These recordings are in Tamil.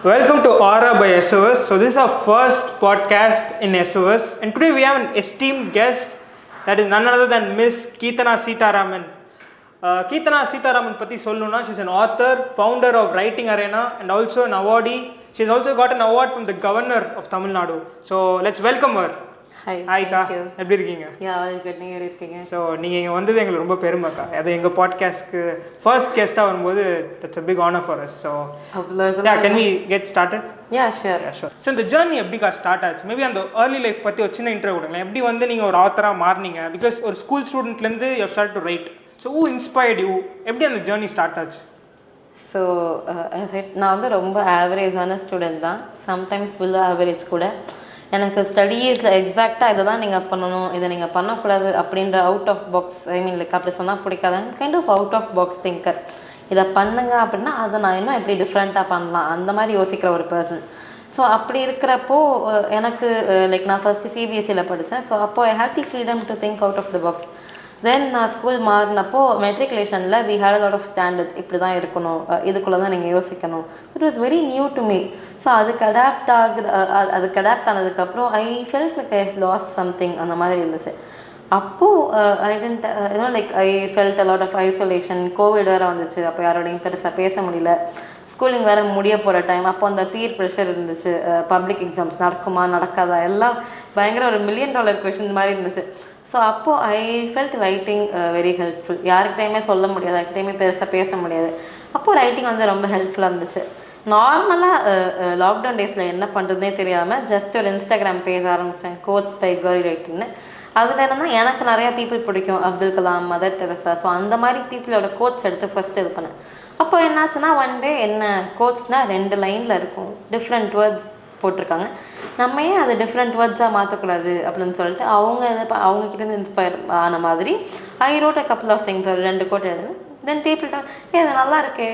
Welcome to Aura by SOS. So this is our first podcast in SOS, and today we have an esteemed guest that is none other than Miss Keethana Seetharaman. Keethana Seetharaman pati solluna, she's an author, founder of Writing Arena, and also an awardee. She's also got an award from the governor of Tamil Nadu. So let's welcome her. Hi, thank you. எப்படி இருக்கீங்க? Yeah, all good. நீங்க எப்படி இருக்கீங்க? So நீங்க இங்க வந்தது எங்களுக்கு ரொம்ப பெருமைக்கா. அது எங்க பாட்காஸ்ட்க்கு ஃபர்ஸ்ட் கெஸ்டா வரும்போது that's a big honor for us. So yeah, can we get started? Yeah, sure. So இந்த ஜர்னி எப்படிக்கா ஸ்டார்ட் ஆச்சு? மேபி அந்த early life பத்தி ஒரு சின்ன இன்ட்ரோ கொடுங்களேன். எப்படி வந்து நீங்க ஒரு ஆத்தரா மார்னீங்க? Because ஒரு ஸ்கூல் ஸ்டூடெண்ட்ல இருந்து you have started to write. So who inspired you? எப்படி அந்த ஜர்னி ஸ்டார்ட் ஆச்சு? ஸோ நான் வந்து ரொம்ப ஆவரேஜான ஸ்டூடெண்ட் தான், சம்டைம்ஸ் பிலோ ஆவரேஜ் கூட. எனக்கு ஸ்டடீஸில் எக்ஸாக்டாக இதை தான் நீங்கள் பண்ணணும், இதை நீங்கள் பண்ணக்கூடாது அப்படின்ற out of box, I mean like அப்படி சொன்னால் பிடிக்காதாங்க, kind of out of box thinker. இதை பண்ணுங்க அப்படின்னா அதை நான் இன்னும் எப்படி டிஃப்ரெண்ட்டாக பண்ணலாம் அந்த மாதிரி யோசிக்கிற ஒரு பர்சன். ஸோ அப்படி இருக்கிறப்போ எனக்கு லைக் நான் ஃபஸ்ட்டு சிபிஎஸ்சியில் படித்தேன். ஸோ அப்போது I have the freedom to think out of the box. Then நான் ஸ்கூல் மாறினப்போ மெட்ரிகுலேஷனில் we had a lot of standards, இப்படி தான் இருக்கணும், இதுக்குள்ளே தான் நீங்கள் யோசிக்கணும். It was very new to me. So அதுக்கு அடாப்ட் ஆனதுக்கப்புறம் I felt like I lost something அந்த மாதிரி இருந்துச்சு. அப்போது I tend like I felt a lot of isolation. COVID வேறு வந்துச்சு, அப்போ யாரோடையும் பெருசாக பேச முடியல. ஸ்கூலிங் வேறு முடிய போகிற டைம். அப்போ அந்த பீர் ப்ரெஷர் இருந்துச்சு, பப்ளிக் எக்ஸாம்ஸ் நடக்குமா நடக்காதா எல்லாம் பயங்கர ஒரு $1 million கொஷின் மாதிரி இருந்துச்சு. ஸோ அப்போது I felt writing very helpful. யாருக்கிட்டையுமே சொல்ல முடியாது, யார்கிட்டையுமே பெருசாக பேச முடியாது. அப்போது ரைட்டிங் வந்து ரொம்ப ஹெல்ப்ஃபுல்லாக இருந்துச்சு. நார்மலாக லாக்டவுன் டேஸில் என்ன பண்ணுறதுனே தெரியாமல் ஜஸ்ட் ஒரு இன்ஸ்டாகிராம் பேஜ் ஆரம்பித்தேன், கோட்ஸ் பை கேர்ள் ரைட்டிங்னு. அதில் என்னன்னா எனக்கு நிறையா பீப்புள் பிடிக்கும், Abdul Kalam, Mother Teresa. So அந்த மாதிரி பீப்புளோட கோட்ஸ் எடுத்து ஃபஸ்ட்டு இது பண்ணேன். அப்போ என்னாச்சுன்னா ஒன் டே என்ன கோட்ஸ்னால் 2 லைனில் இருக்கும், டிஃப்ரெண்ட் வேர்ட்ஸ் போட்டிருக்காங்க. நம்ம ஏன் அதை டிஃப்ரெண்ட் வேர்ட்ஸாக மாற்றக்கூடாது அப்படின்னு சொல்லிட்டு அவங்கக்கிட்டேருந்து இன்ஸ்பயர் ஆன மாதிரி I wrote a couple of things, ஒரு 2 கோட் எழுதுனேன். தென் பீப்புள்கிட்ட இது நல்லா இருக்கே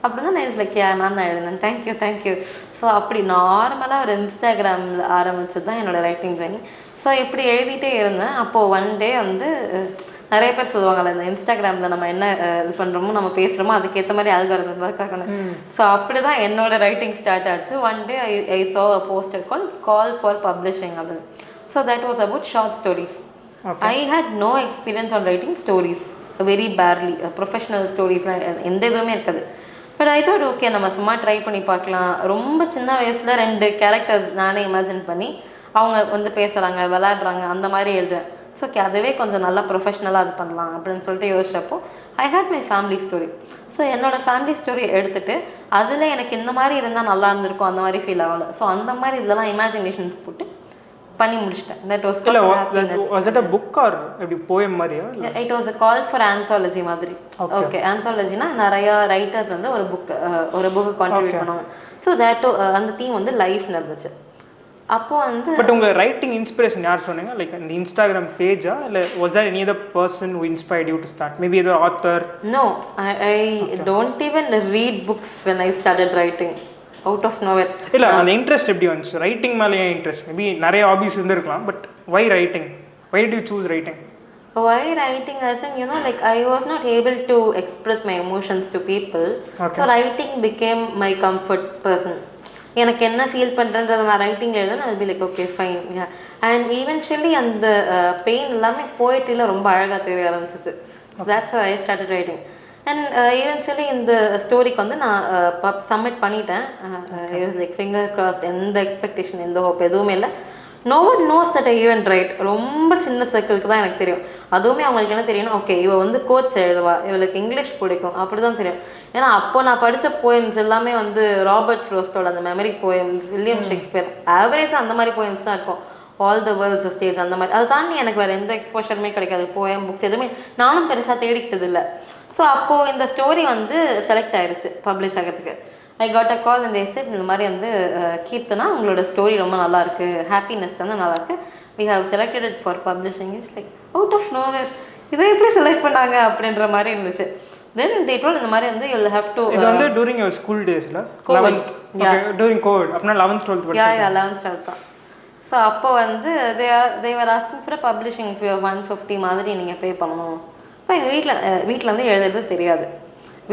அப்படின்னா நான் இட்ஸ் லைக் நான் தான் எழுதினேன், தேங்க்யூ. ஸோ அப்படி நார்மலாக ஒரு இன்ஸ்டாகிராமில் ஆரம்பிச்சது தான் என்னோடய ரைட்டிங் ஜர்னி. ஸோ இப்படி எழுதிட்டே இருந்தேன். அப்போது ஒன் டே வந்து நிறைய பேர் சொல்லுவாங்கல்ல, இந்த இன்ஸ்டாகிராமில் நம்ம என்ன இது பண்ணுறோமோ நம்ம பேசுகிறோமோ அதுக்கேற்ற மாதிரி ஆல்காரிதம் பார்க்கணும். ஸோ அப்படி தான் என்னோட ரைட்டிங் ஸ்டார்ட் ஆச்சு. One day I saw a poster called call for publishing அப்படின்னு. So that was about short stories. I had no experience on writing stories, very barely. Professional ஸ்டோரிஸ்லாம் எந்த இதுவுமே இருக்காது. பட் ஐ தாட் ஓகே நம்ம சும்மா ட்ரை பண்ணி பார்க்கலாம். ரொம்ப சின்ன வயசில் 2 கேரக்டர்ஸ் நானே இமேஜின் பண்ணி அவங்க வந்து பேசுகிறாங்க, விளையாடுறாங்க, அந்த மாதிரி எழுதுறேன். ஸோ ஓகே அதுவே கொஞ்சம் நல்லா ப்ரொஃபஷ்னலாக இது பண்ணலாம் அப்படின்னு சொல்லிட்டு யோசிச்சப்போ I had my family story. So என்னோடய ஃபேமிலி ஸ்டோரி எடுத்துகிட்டு அதில் எனக்கு இந்த மாதிரி இருந்தால் நல்லா இருந்திருக்கும் அந்த மாதிரி ஃபீல் ஆகலை. ஸோ அந்த மாதிரி இதெல்லாம் இமேஜினேஷன்ஸ் போட்டு பண்ணி முடிச்சிட்டேன். That was was it a book or எப்படி போயம் மாதிரியா? It was a call for anthology மாதிரி. ஓகே ஆந்தாலஜினா நிறையா ரைட்டர்ஸ் வந்து ஒரு புக்கு கான்ட்ரிபியூட் பண்ணுவாங்க. ஸோ தட் அந்த தீம் வந்து லைஃப் நடந்துச்சு. அப்போ வந்து பட் உங்க ரைட்டிங் இன்ஸ்பிரேஷன் யார் சொன்னீங்க? லைக் இந்த இன்ஸ்டாகிராம் பேஜா இல்ல was there any other person who inspired you to start? Maybe the author? No, I don't even read books when I started writing. Out of nowhere. இல்ல அந்த இன்ட்ரெஸ்ட் எப்படி வந்துச்சு? ரைட்டிங் மேல ஏன் இன்ட்ரெஸ்ட்? மேபி நிறைய ஹாபிஸ் இருந்திருக்கலாம், but why writing? Why did you choose writing? Why writing? As in, like I was not able to express my emotions to people. Okay. So writing became my comfort person. எனக்கு என்ன ஃபீல் பண்ணுறேன்றதை நான் ரைட்டிங் எழுதுனா அது be like okay fine. And eventually அந்த பெயின் எல்லாமே போய்ட்டில் ரொம்ப அழகாக தெரிய ஆரம்பிச்சிச்சு. That's I started writing. And eventually இந்த ஸ்டோரிக்கு வந்து நான் சப்மிட் பண்ணிட்டேன். லைக் ஃபிங்கர் கிராஸ், எந்த எக்ஸ்பெக்டேஷன் எந்த ஹோப் எதுவுமே இல்லை. No one knows that I even write. ரொம்ப சின்ன சர்க்கிளுக்கு தான் எனக்கு தெரியும். அதுவுமே அவங்களுக்கு என்ன தெரியும்னா ஓகே இவள் வந்து கோட்ஸ் எழுதுவா, இவளுக்கு இங்கிலீஷ் பிடிக்கும், அப்படி தான் தெரியும். ஏன்னா அப்போ நான் படித்த போயம்ஸ் எல்லாமே வந்து ராபர்ட் ஃப்ரோஸ்டோட அந்த மெமரி போயம்ஸ், வில்லியம் ஷேக்ஸ்பியர், ஆவரேஜாக அந்த மாதிரி போயம்ஸ் தான் இருக்கும். ஆல் த வேர்ல்ட்ஸ் ஸ்டேஜ் அந்த மாதிரி. அதை தாண்டி எனக்கு வேறு எந்த எக்ஸ்போஷருமே கிடைக்காது. போயம் புக்ஸ் எதுவுமே நானும் பெருசாக தேடிக்கிட்டது இல்லை. ஸோ அப்போது இந்த ஸ்டோரி வந்து செலக்ட் ஆகிடுச்சு பப்ளிஷ் ஆகிறதுக்கு. ஐ காட் அ கால் இந்த எஸ்ட் இந்த மாதிரி வந்து கீர்த்தனா உங்களோட ஸ்டோரி ரொம்ப நல்லாயிருக்கு, ஹாப்பினஸ் வந்து நல்லாயிருக்கு, we have selected it for publishing. It's like out of nowhere இதை எப்படி செலக்ட் பண்ணாங்க அப்படின்ற மாதிரி இருந்துச்சு. தென் தே டோல்ட் இந்த மாதிரி வந்து யூ வில் ஹேவ் டு. இது வந்து டூரிங் யுவர் ஸ்கூல் டேஸ்ல 11th. Okay during COVID. அப்பனா 11th 12th படிச்சீங்க? யா 11th 12th தான். ஸோ அப்போ வந்து தே வர் ஆஸ்கிங் ஃபார் பப்ளிஷிங் 150 மாதிரி நீங்கள் பே பண்ணணும். இப்போ எங்கள் வீட்டில் வந்து எழுதுறது தெரியாது.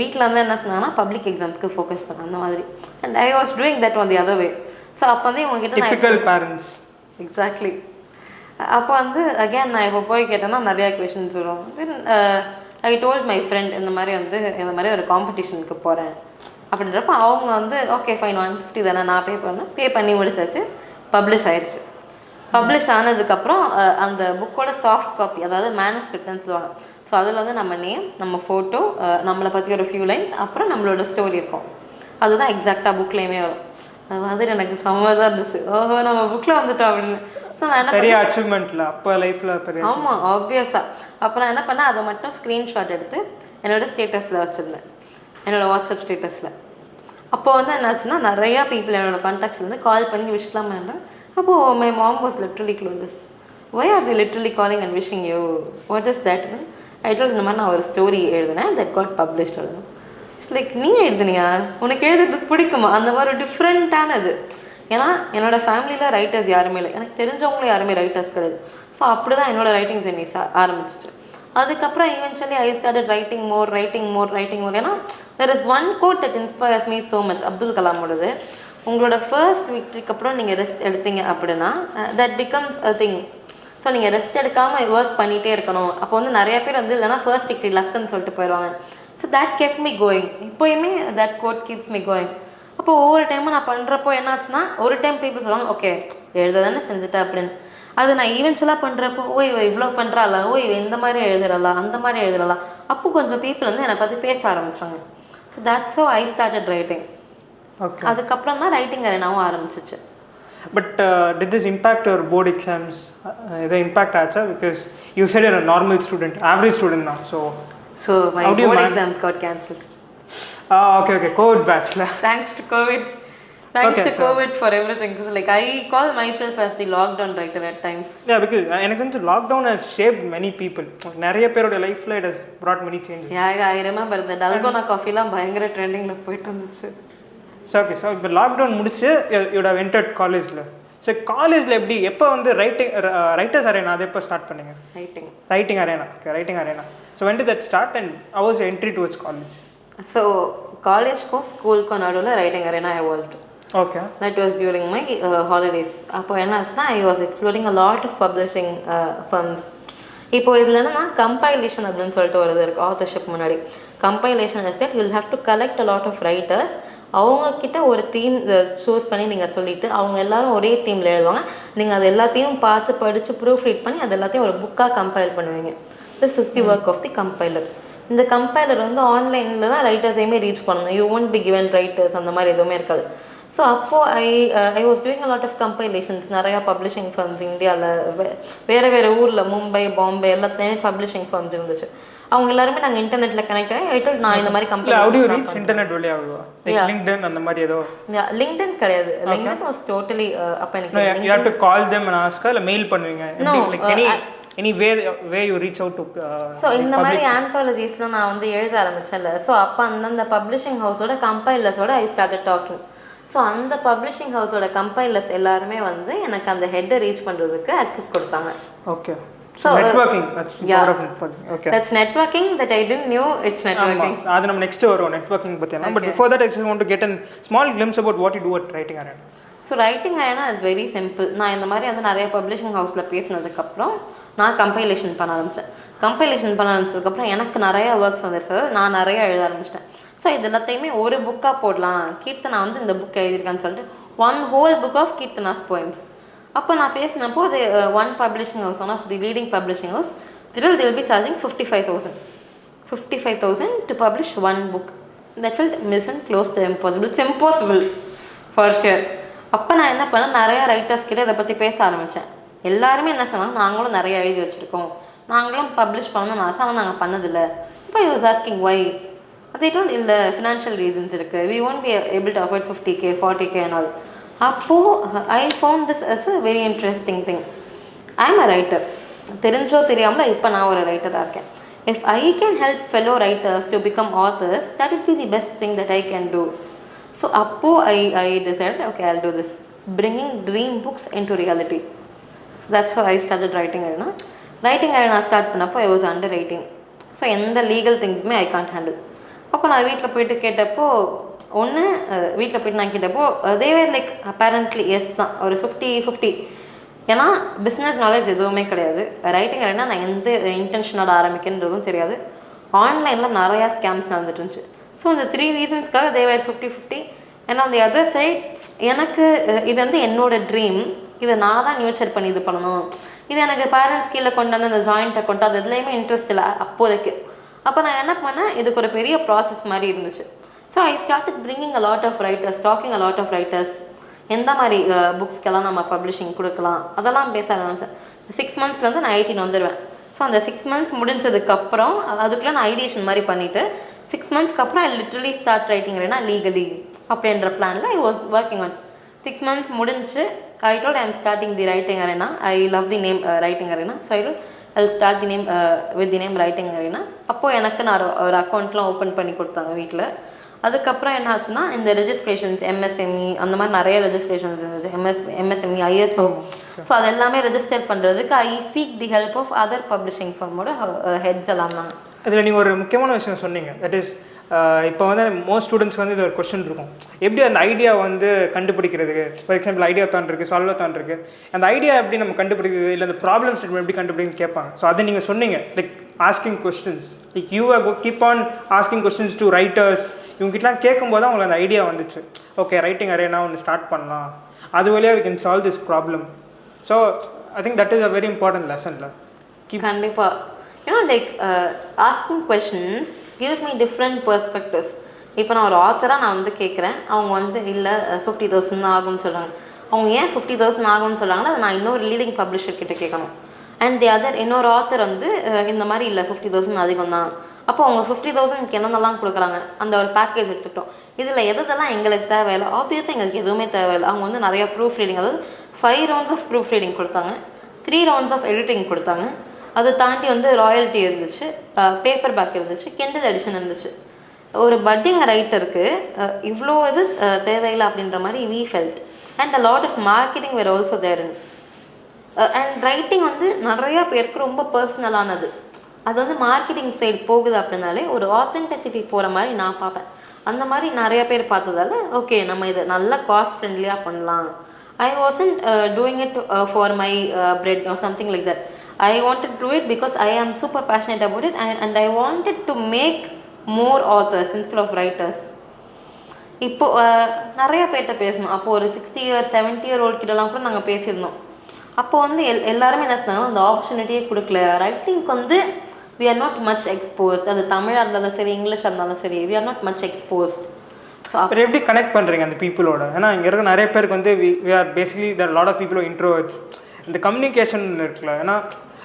வீட்டில் வந்து என்ன சொன்னாங்கன்னா பப்ளிக் எக்ஸாம்ஸ்க்கு ஃபோக்கஸ் பண்ண அந்த மாதிரி. And I was doing that on the other way. So அப்போ வந்து இவங்ககிட்ட டிபிக்கல் பேரண்ட்ஸ். எக்ஸாக்ட்லி. அப்போ வந்து அகேன் நான் இப்போ போய் கேட்டேன்னா நிறையா கொஷின்ஸ் வரும். தென் ஐ டோல்ட் மை ஃப்ரெண்ட் இந்த மாதிரி வந்து இந்த மாதிரி ஒரு காம்படிஷனுக்கு போகிறேன் அப்படின்றப்ப அவங்க வந்து ஓகே ஃபைன் 150 தானே நான் பே பண்ணி முடிச்சாச்சு. பப்ளிஷ் ஆயிடுச்சு. பப்ளிஷ் ஆனதுக்கப்புறம் அந்த புக்கோட சாஃப்ட் காப்பி, அதாவது மேனுஸ்கிரிப்ட்னு சொல்லுவாங்க. ஸோ அதில் வந்து நம்ம நேம், நம்ம ஃபோட்டோ, நம்மளை பற்றி ஒரு ஃபியூ லைன்ஸ், அப்புறம் நம்மளோட ஸ்டோரி இருக்கும். அதுதான் எக்ஸாக்டாக புக்லேயுமே வரும். அது மாதிரி எனக்கு செம்மதாக இருந்துச்சு. ஓஹோ நம்ம புக்கில் வந்துட்டோம் அப்படின்னு. ஸோ நான் என்ன பெரிய அச்சீவ்மெண்ட்டில் அப்போ லைஃப்பில் பெரிய. ஆமாம் ஆப்வியஸாக. அப்போ நான் என்ன பண்ணேன், அதை மட்டும் ஸ்க்ரீன்ஷாட் எடுத்து என்னோடய ஸ்டேட்டஸில் வச்சுருந்தேன், என்னோடய வாட்ஸ்அப் ஸ்டேட்டஸில். அப்போ வந்து என்னாச்சுன்னா நிறையா பீப்புள் என்னோடய கான்டாக்ட்ஸ் வந்து கால் பண்ணி விஷலாம் வேண்டாம். அப்போது my mom was literally close. Why are they literally calling and wishing you, what is that? I told இந்த மாதிரி நான் ஒரு ஸ்டோரி எழுதினேன், தட் காட் பப்ளிஷ்ட். எழுதணும் இட்ஸ் லைக் நீ எழுதுனியா, உனக்கு எழுதுறதுக்கு பிடிக்குமா? அந்த மாதிரி ஒரு டிஃப்ரெண்ட்டானது. ஏன்னா என்னோடய ஃபேமிலியில் ரைட்டர்ஸ் யாருமே இல்லை, எனக்கு தெரிஞ்சவங்களும் யாருமே ரைட்டர்ஸ் கிடையாது. ஸோ அப்படி தான் என்னோடய ரைட்டிங் ஜெர்னி ஆரம்பிச்சிச்சு. அதுக்கப்புறம் eventually I started writing more. ஏன்னா there is one quote that inspires me so much. Abdul கலாமோடது, உங்களோட ஃபர்ஸ்ட் விக்ட்ரிக்கு அப்புறம் நீங்கள் ரெஸ்ட் எடுத்தீங்க அப்படின்னா that becomes a thing. So நீங்கள் ரெஸ்ட் எடுக்காமல் ஒர்க் பண்ணிகிட்டே இருக்கணும். அப்போ வந்து நிறைய பேர் வந்து இல்லைனா ஃபர்ஸ்ட் விக்ட்ரி லக்குன்னு சொல்லிட்டு போயிடுவாங்க. So that kept me going. இப்போயுமே that quote keeps me going. அப்போ ஒவ்வொரு டைமும் நான் பண்ணுறப்போ என்னாச்சுன்னா, ஒரு டைம் பீப்புள் சொல்லுவாங்க ஓகே எழுத தானே செஞ்சுட்டேன் அப்படின்னு. அது நான் ஈவென்ச்சுவலாக பண்ணுறப்போ இவ இவ்வளோ பண்ணுறாளா, இவ இந்த மாதிரி எழுதுறலாம், அந்த மாதிரி எழுதுறலாம். அப்போ கொஞ்சம் பீப்புள் வந்து என்னை பற்றி பேச ஆரம்பித்தாங்க. So that's how I started writing. Okay. அதுக்கப்புறம் தான் ரைட்டிங் அரேனாவும் ஆரம்பிச்சிச்சு. But did this impact your board exams? ஏதோ இம்பாக்ட் ஆச்சா? Because you said your normal student, average student தான். So my board exams got cancelled. Okay COVID பேட்ச்ல. Thanks to COVID. Thanks to COVID for everything. Like I call myself as the lockdown writer at times. Yeah, because எனக்கு வந்து lockdown has shaped many people. நிறைய பேரோட லைஃப்ல it has brought many changes. Yeah, I remember the dalgona coffee லாம் பயங்கர ட்ரெண்டிங்ல போயிட்டு இருந்துச்சு. So okay, so இப்போ லாக்டவுன் முடிச்சு you would have entered காலேஜ்ல. ஸோ காலேஜில் எப்படி எப்போ வந்து ரைட்டர்ஸ் அரேனா அதை எப்போ ஸ்டார்ட் பண்ணீங்க? Writing arena. Okay, writing arena. So when did that start and how was your entry towards college? So காலேஜ்க்கும் ஸ்கூலுக்கும் நடுவில் writing arena evolved. Okay. That was during my holidays. அப்போ என்ன ஆச்சுன்னா I was exploring a lot of publishing firms. இப்போ இதில் என்னன்னா கம்பைலேஷன் அப்படின்னு சொல்லிட்டு ஒரு இது இருக்குது ஆத்தர்ஷிப் முன்னாடி. Compilation is that you will have to collect a lot of writers. அவங்கக்கிட்ட ஒரு தீம் சூஸ் பண்ணி நீங்கள் சொல்லிவிட்டு அவங்க எல்லோரும் ஒரே தீமில் எழுதுவாங்க. நீங்கள் அது எல்லாத்தையும் பார்த்து படித்து ப்ரூஃப் ரீட் பண்ணி அது எல்லாத்தையும் ஒரு புக்காக கம்பைல் பண்ணுவீங்க. This is the work of the compiler. இந்த கம்பைலர் வந்து ஆன்லைனில் தான் ரைட்டர்ஸையுமே ரீச் பண்ணணும். You won't be given writers அந்த மாதிரி எதுவுமே இருக்காது. ஸோ அப்போது I was doing a lot of compilations. நிறையா பப்ளிஷிங் ஃபர்ம்ஸ் இந்தியாவில் வேறு ஊரில் மும்பை, பாம்பே எல்லாத்துலேயுமே பப்ளிஷிங் ஃபர்ம்ஸ் இருந்துச்சு. அவங்க எல்லாருமே நாங்கள் இன்டர்நெட்டில் கனெக்ட் ஆகி நான் இந்த மாதிரி கம்பெனி இன்டர்நெட் வழியாக லிங்க்டின் அந்த மாதிரி ஏதோ லிங்க்டின் கிடையாது. லிங்க்டின் வாஸ் டோட்டலி அப்போ எனக்கு you have to call them and ask இல்ல மெயில் பண்ணுவீங்க? any way you reach out to so இந்த மாதிரி ஆந்தாலஜிஸ்லாம் நான் வந்து எழுத ஆரம்பிச்சேன்ல. ஸோ அப்போ அந்த பப்ளிஷிங் ஹவுஸோட கம்பைலர்ஸோட ஐ ஸ்டார்டட் டாக்கிங். ஸோ அந்த பப்ளிஷிங் ஹவுஸோட கம்பைலர்ஸ் எல்லாருமே வந்து எனக்கு அந்த ஹெட்டை ரீச் பண்ணுறதுக்கு அக்சஸ் கொடுத்தாங்க. Okay. So networking, that's part of networking. Okay, that's networking that I didn't knew it's networking. அது நம்ம நெக்ஸ்ட் வரோம் networking பத்தினா. But before that I just want to get a small glimpse about what you do at writing arena. So writing arena is very simple. நான் இந்த மாதிரி வந்து நிறைய பப்ளிஷிங் ஹவுஸில் பேசினதுக்கப்புறம் நான் கம்பைலேஷன் பண்ண ஆரம்பித்தேன். கம்பைலேஷன் பண்ண ஆரம்பிச்சதுக்கப்புறம் எனக்கு நிறைய ஒர்க்ஸ் வந்துருச்சு. நான் நிறைய எழுத ஆரம்பிச்சிட்டேன். ஸோ இது எல்லாத்தையுமே ஒரு புக்காக போடலாம். கீர்த்தனா வந்து இந்த புக் எழுதியிருக்கான்னு சொல்லிட்டு one whole book of Keerthana's poems. அப்போ நான் பேசினப்போ அது one publishing house, one of the leading publishing house, they will be charging 55,000 to publish one book. That felt mission close to impossible. It's impossible for sure. அப்போ நான் என்ன பண்ணேன், நிறையா ரைட்டர்ஸ் கிட்ட இதை பற்றி பேச ஆரம்பித்தேன். எல்லாருமே என்ன சொன்னாங்க, நாங்களும் நிறைய எழுதி வச்சுருக்கோம், நாங்களும் பப்ளிஷ் பண்ணணும்னு ஆசை, ஆனால் நாங்கள் பண்ணதில்லை. இப்போ ஐ வாஸ் ஆஸ்கிங் வை. அதே டோல் இல்லை ஃபினான்ஷியல் ரீசன்ஸ் இருக்குது, we won't be able to afford 50K 40K and all. அப்போது I found this as a very interesting thing. I am a writer, தெரிஞ்சோ தெரியாமல் இப்போ நான் ஒரு ரைட்டராக இருக்கேன். If I can help fellow writers to become authors, that would be the best thing that I can do. So அப்போது I decided, okay, I'll do this, bringing dream books into reality. So that's how I started writing arena. Writing arena start பண்ணப்போ I was under writing. So எந்த லீகல் திங்ஸுமே ஐ கான்ட் ஹேண்டில். அப்போ நான் வீட்டில் போயிட்டு கேட்டப்போ ஒன்று வீட்டில் போயிட்டு நான் கேட்டப்போ தேவர் லைக் அப்பேரண்ட்லி எஸ் தான், ஒரு 50-50. ஏன்னா பிஸ்னஸ் நாலேஜ் எதுவுமே கிடையாது, ரைட்டிங் என்ன நான் எந்த இன்டென்ஷனோட ஆரம்பிக்கிறதும் தெரியாது, ஆன்லைனில் நிறையா ஸ்கேம்ஸ் நடந்துட்டு இருந்துச்சு. ஸோ இந்த 3 ரீசன்ஸ்க்காக தேவர் 50-50. ஏன்னா அந்த அதர் சைட் எனக்கு இது வந்து என்னோட ட்ரீம், இதை நான் தான் நியூச்சர் பண்ணி இது பண்ணணும். இது எனக்கு பேரண்ட்ஸ் கீழே கொண்டு வந்து அந்த ஜாயிண்ட் அக்கௌண்ட் அது எதுலேயுமே இன்ட்ரெஸ்ட் இல்லை அப்போதைக்கு. அப்போ நான் என்ன பண்ணேன், இதுக்கு ஒரு பெரிய ப்ராசஸ் மாதிரி இருந்துச்சு. So I started bringing a lot of writers, talking a lot of writers, எந்த மாதிரி புக்ஸ்க்கெல்லாம் நம்ம பப்ளிஷிங் கொடுக்கலாம் அதெல்லாம் பேச ஆரம்பித்தேன். 6 மந்த்ஸ்லேருந்து நான் 18 வந்துடுவேன். ஸோ அந்த 6 மந்த்ஸ் முடிஞ்சதுக்கப்புறம் அதுக்குள்ளே நான் ஐடியேஷன் மாதிரி பண்ணிவிட்டு 6 மந்த்ஸ்க்கு அப்புறம் I literally start writing legally அப்படின்ற பிளானில் I was working on. 6 months முடிஞ்சு I told I am starting the writing arena, I love the name writing arena. So I told I will start the name with the name writing arena. அப்போது எனக்கு நான் ஒரு அக்கௌண்ட்லாம் ஓப்பன் பண்ணி கொடுத்தாங்க வீட்டில். அதுக்கப்புறம் என்ன ஆச்சுன்னா இந்த ரெஜிஸ்ட்ரேஷன்ஸ் எம்எஸ்எம்இ அந்த மாதிரி நிறைய ரெஜிஸ்ட்ரேஷன்ஸ் இருந்துச்சு, எம்எஸ்எம்இ ஐஎஸ்ஓ. ஸோ அது எல்லாமே ரெஜிஸ்டர் பண்ணுறதுக்கு I seek the help of other publishing ஃபர்மோட ஹெட்ஸ் எல்லாம் தான். அதில் நீங்கள் ஒரு முக்கியமான விஷயம் சொன்னீங்க, தட் இஸ் இப்போ வந்து மோஸ்ட் ஸ்டூடெண்ட்ஸ்க்கு வந்து இது ஒரு கொஸ்டின் இருக்கும், எப்படி அந்த ஐடியா வந்து கண்டுபிடிக்கிறதுக்கு. ஃபார் எக்ஸாம்பிள் ஐடியா தான் இருக்குது, சால்வ் இருக்குது, அந்த ஐடியா எப்படி நம்ம கண்டுபிடிக்கிறது, இல்லை அந்த ப்ராப்ளம் ஸ்டேட்மெண்ட் எப்படி கண்டுபிடிக்குன்னு கேட்பாங்க. ஸோ அதை நீங்கள் சொன்னீங்க, like asking questions, like you keep on asking questions to writers. இவங்ககிட்டலாம் கேட்கும்போது தான் உங்களுக்கு அந்த ஐடியா வந்துச்சு, ஓகே ரைட்டிங் அரேனா ஒன்று ஸ்டார்ட் பண்ணலாம், அது வழியாக we can solve this problem. So I think that is a very important லெசன்ல. கண்டிப்பாக like asking questions gives me different perspectives. இப்போ நான் ஒரு ஆத்தராக நான் வந்து கேட்குறேன், அவங்க வந்து இல்லை 50,000 ஆகும்னு சொல்கிறாங்க. அவங்க ஏன் 50,000 ஆகும்னு சொல்கிறாங்கன்னா அதை நான் இன்னொரு லீடிங் பப்ளிஷர் கிட்ட கேட்கணும். அண்ட் தி அதர் இன்னொரு ஆத்தர் வந்து இந்த மாதிரி இல்லை 50,000 அதிகம் தான். அப்போ அவங்க 50,000க்கு என்னென்னலாம் கொடுக்குறாங்க, அந்த ஒரு பேக்கேஜ் எடுத்துக்கிட்டோம். இதில் எதெல்லாம் எங்களுக்கு தேவையில்லை, ஆப்வியஸாக எங்களுக்கு எதுவுமே தேவையில்லை. அவங்க வந்து நிறையா ப்ரூஃப் ரீடிங், அதாவது 5 rounds ஆஃப் ப்ரூஃப் ரீடிங் கொடுத்தாங்க, 3 rounds ஆஃப் எடிட்டிங் கொடுத்தாங்க. அதை தாண்டி வந்து ராயல்ட்டி இருந்துச்சு, பேப்பர் பேக் இருந்துச்சு, கிண்டல் எடிஷன் இருந்துச்சு. ஒரு பட்டிங் ரைட்டருக்கு இவ்வளோ இது தேவையில்லை அப்படின்ற மாதிரி we felt. And a lot of marketing were also there in. And writing வந்து நிறையா பேருக்கு ரொம்ப பர்சனலானது. அது வந்து மார்க்கெட்டிங் சைடு போகுது அப்படின்னாலே ஒரு ஆத்தென்டிசிட்டி போகிற மாதிரி நான் பார்ப்பேன். அந்த மாதிரி நிறைய பேர் பார்த்ததால ஓகே நம்ம இதை நல்லா காஸ்ட் ஃப்ரெண்ட்லியாக பண்ணலாம். I wasn't doing it for my bread or something like that. I wanted to do it because I am super passionate about it and I wanted to make more authors instead of writers. இப்போ நிறைய பேர்கிட்ட பேசணும். அப்போது ஒரு 60 year 70 year old கிட்டலாம் கூட நாங்கள் பேசியிருந்தோம். அப்போ வந்து எல்லாருமே என்ன சொன்னாங்க, அந்த ஆப்பர்ச்சுனிட்டியே கொடுக்கல. ரைட்டிங்க்கு வந்து we are not much exposed. அது தமிழாக இருந்தாலும் சரி இங்கிலீஷாக இருந்தாலும் சரி we are not much exposed. So அப்புறம் எப்படி கனெக்ட் பண்ணுறீங்க அந்த பீப்புளோட? ஏன்னா இங்கே இருக்க நிறைய பேருக்கு வந்து we are basically there are a lot of people who are introverts. இந்த கம்யூனிகேஷன் இருக்குல்ல, ஏன்னா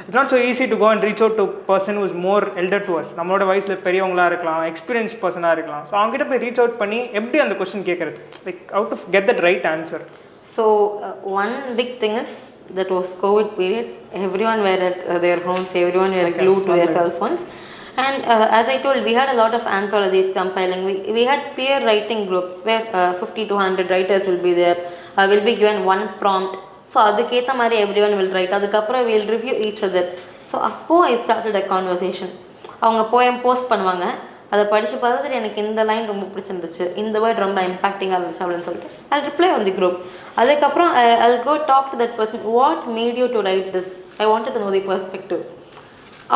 it's not so easy to go and reach out to person who's more elder to us. நம்மளோட வயசில் பெரியவங்களாக இருக்கலாம், எக்ஸ்பீரியன்ஸ் பர்சனாக இருக்கலாம். ஸோ அவங்ககிட்ட போய் ரீச் அவுட் பண்ணி எப்படி அந்த கொஸ்டின் கேட்குறது, like out of get that right answer. So one big thing is that was COVID period. Everyone were at their homes, everyone were glued to their cell phones. And as I told, we had a lot of anthologies compiling. We had peer writing groups where 50 to 100 writers will be there. Will be given one prompt. So aduketa mari everyone will write. Adukapra we will review each other. So appo I started a conversation. Avanga poem post பண்ணுவாங்க. அதை படித்து பார்த்துட்டு எனக்கு இந்த லைன் ரொம்ப பிடிச்சிருந்துச்சு, இந்த வேர்ட் ரொம்ப இம்பாக்டிங்காக இருந்துச்சு அப்படின்னு சொல்லிட்டு I reply on the group. அதுக்கப்புறம் I go talk to that person, what made you to write this, I wanted to know the perspective.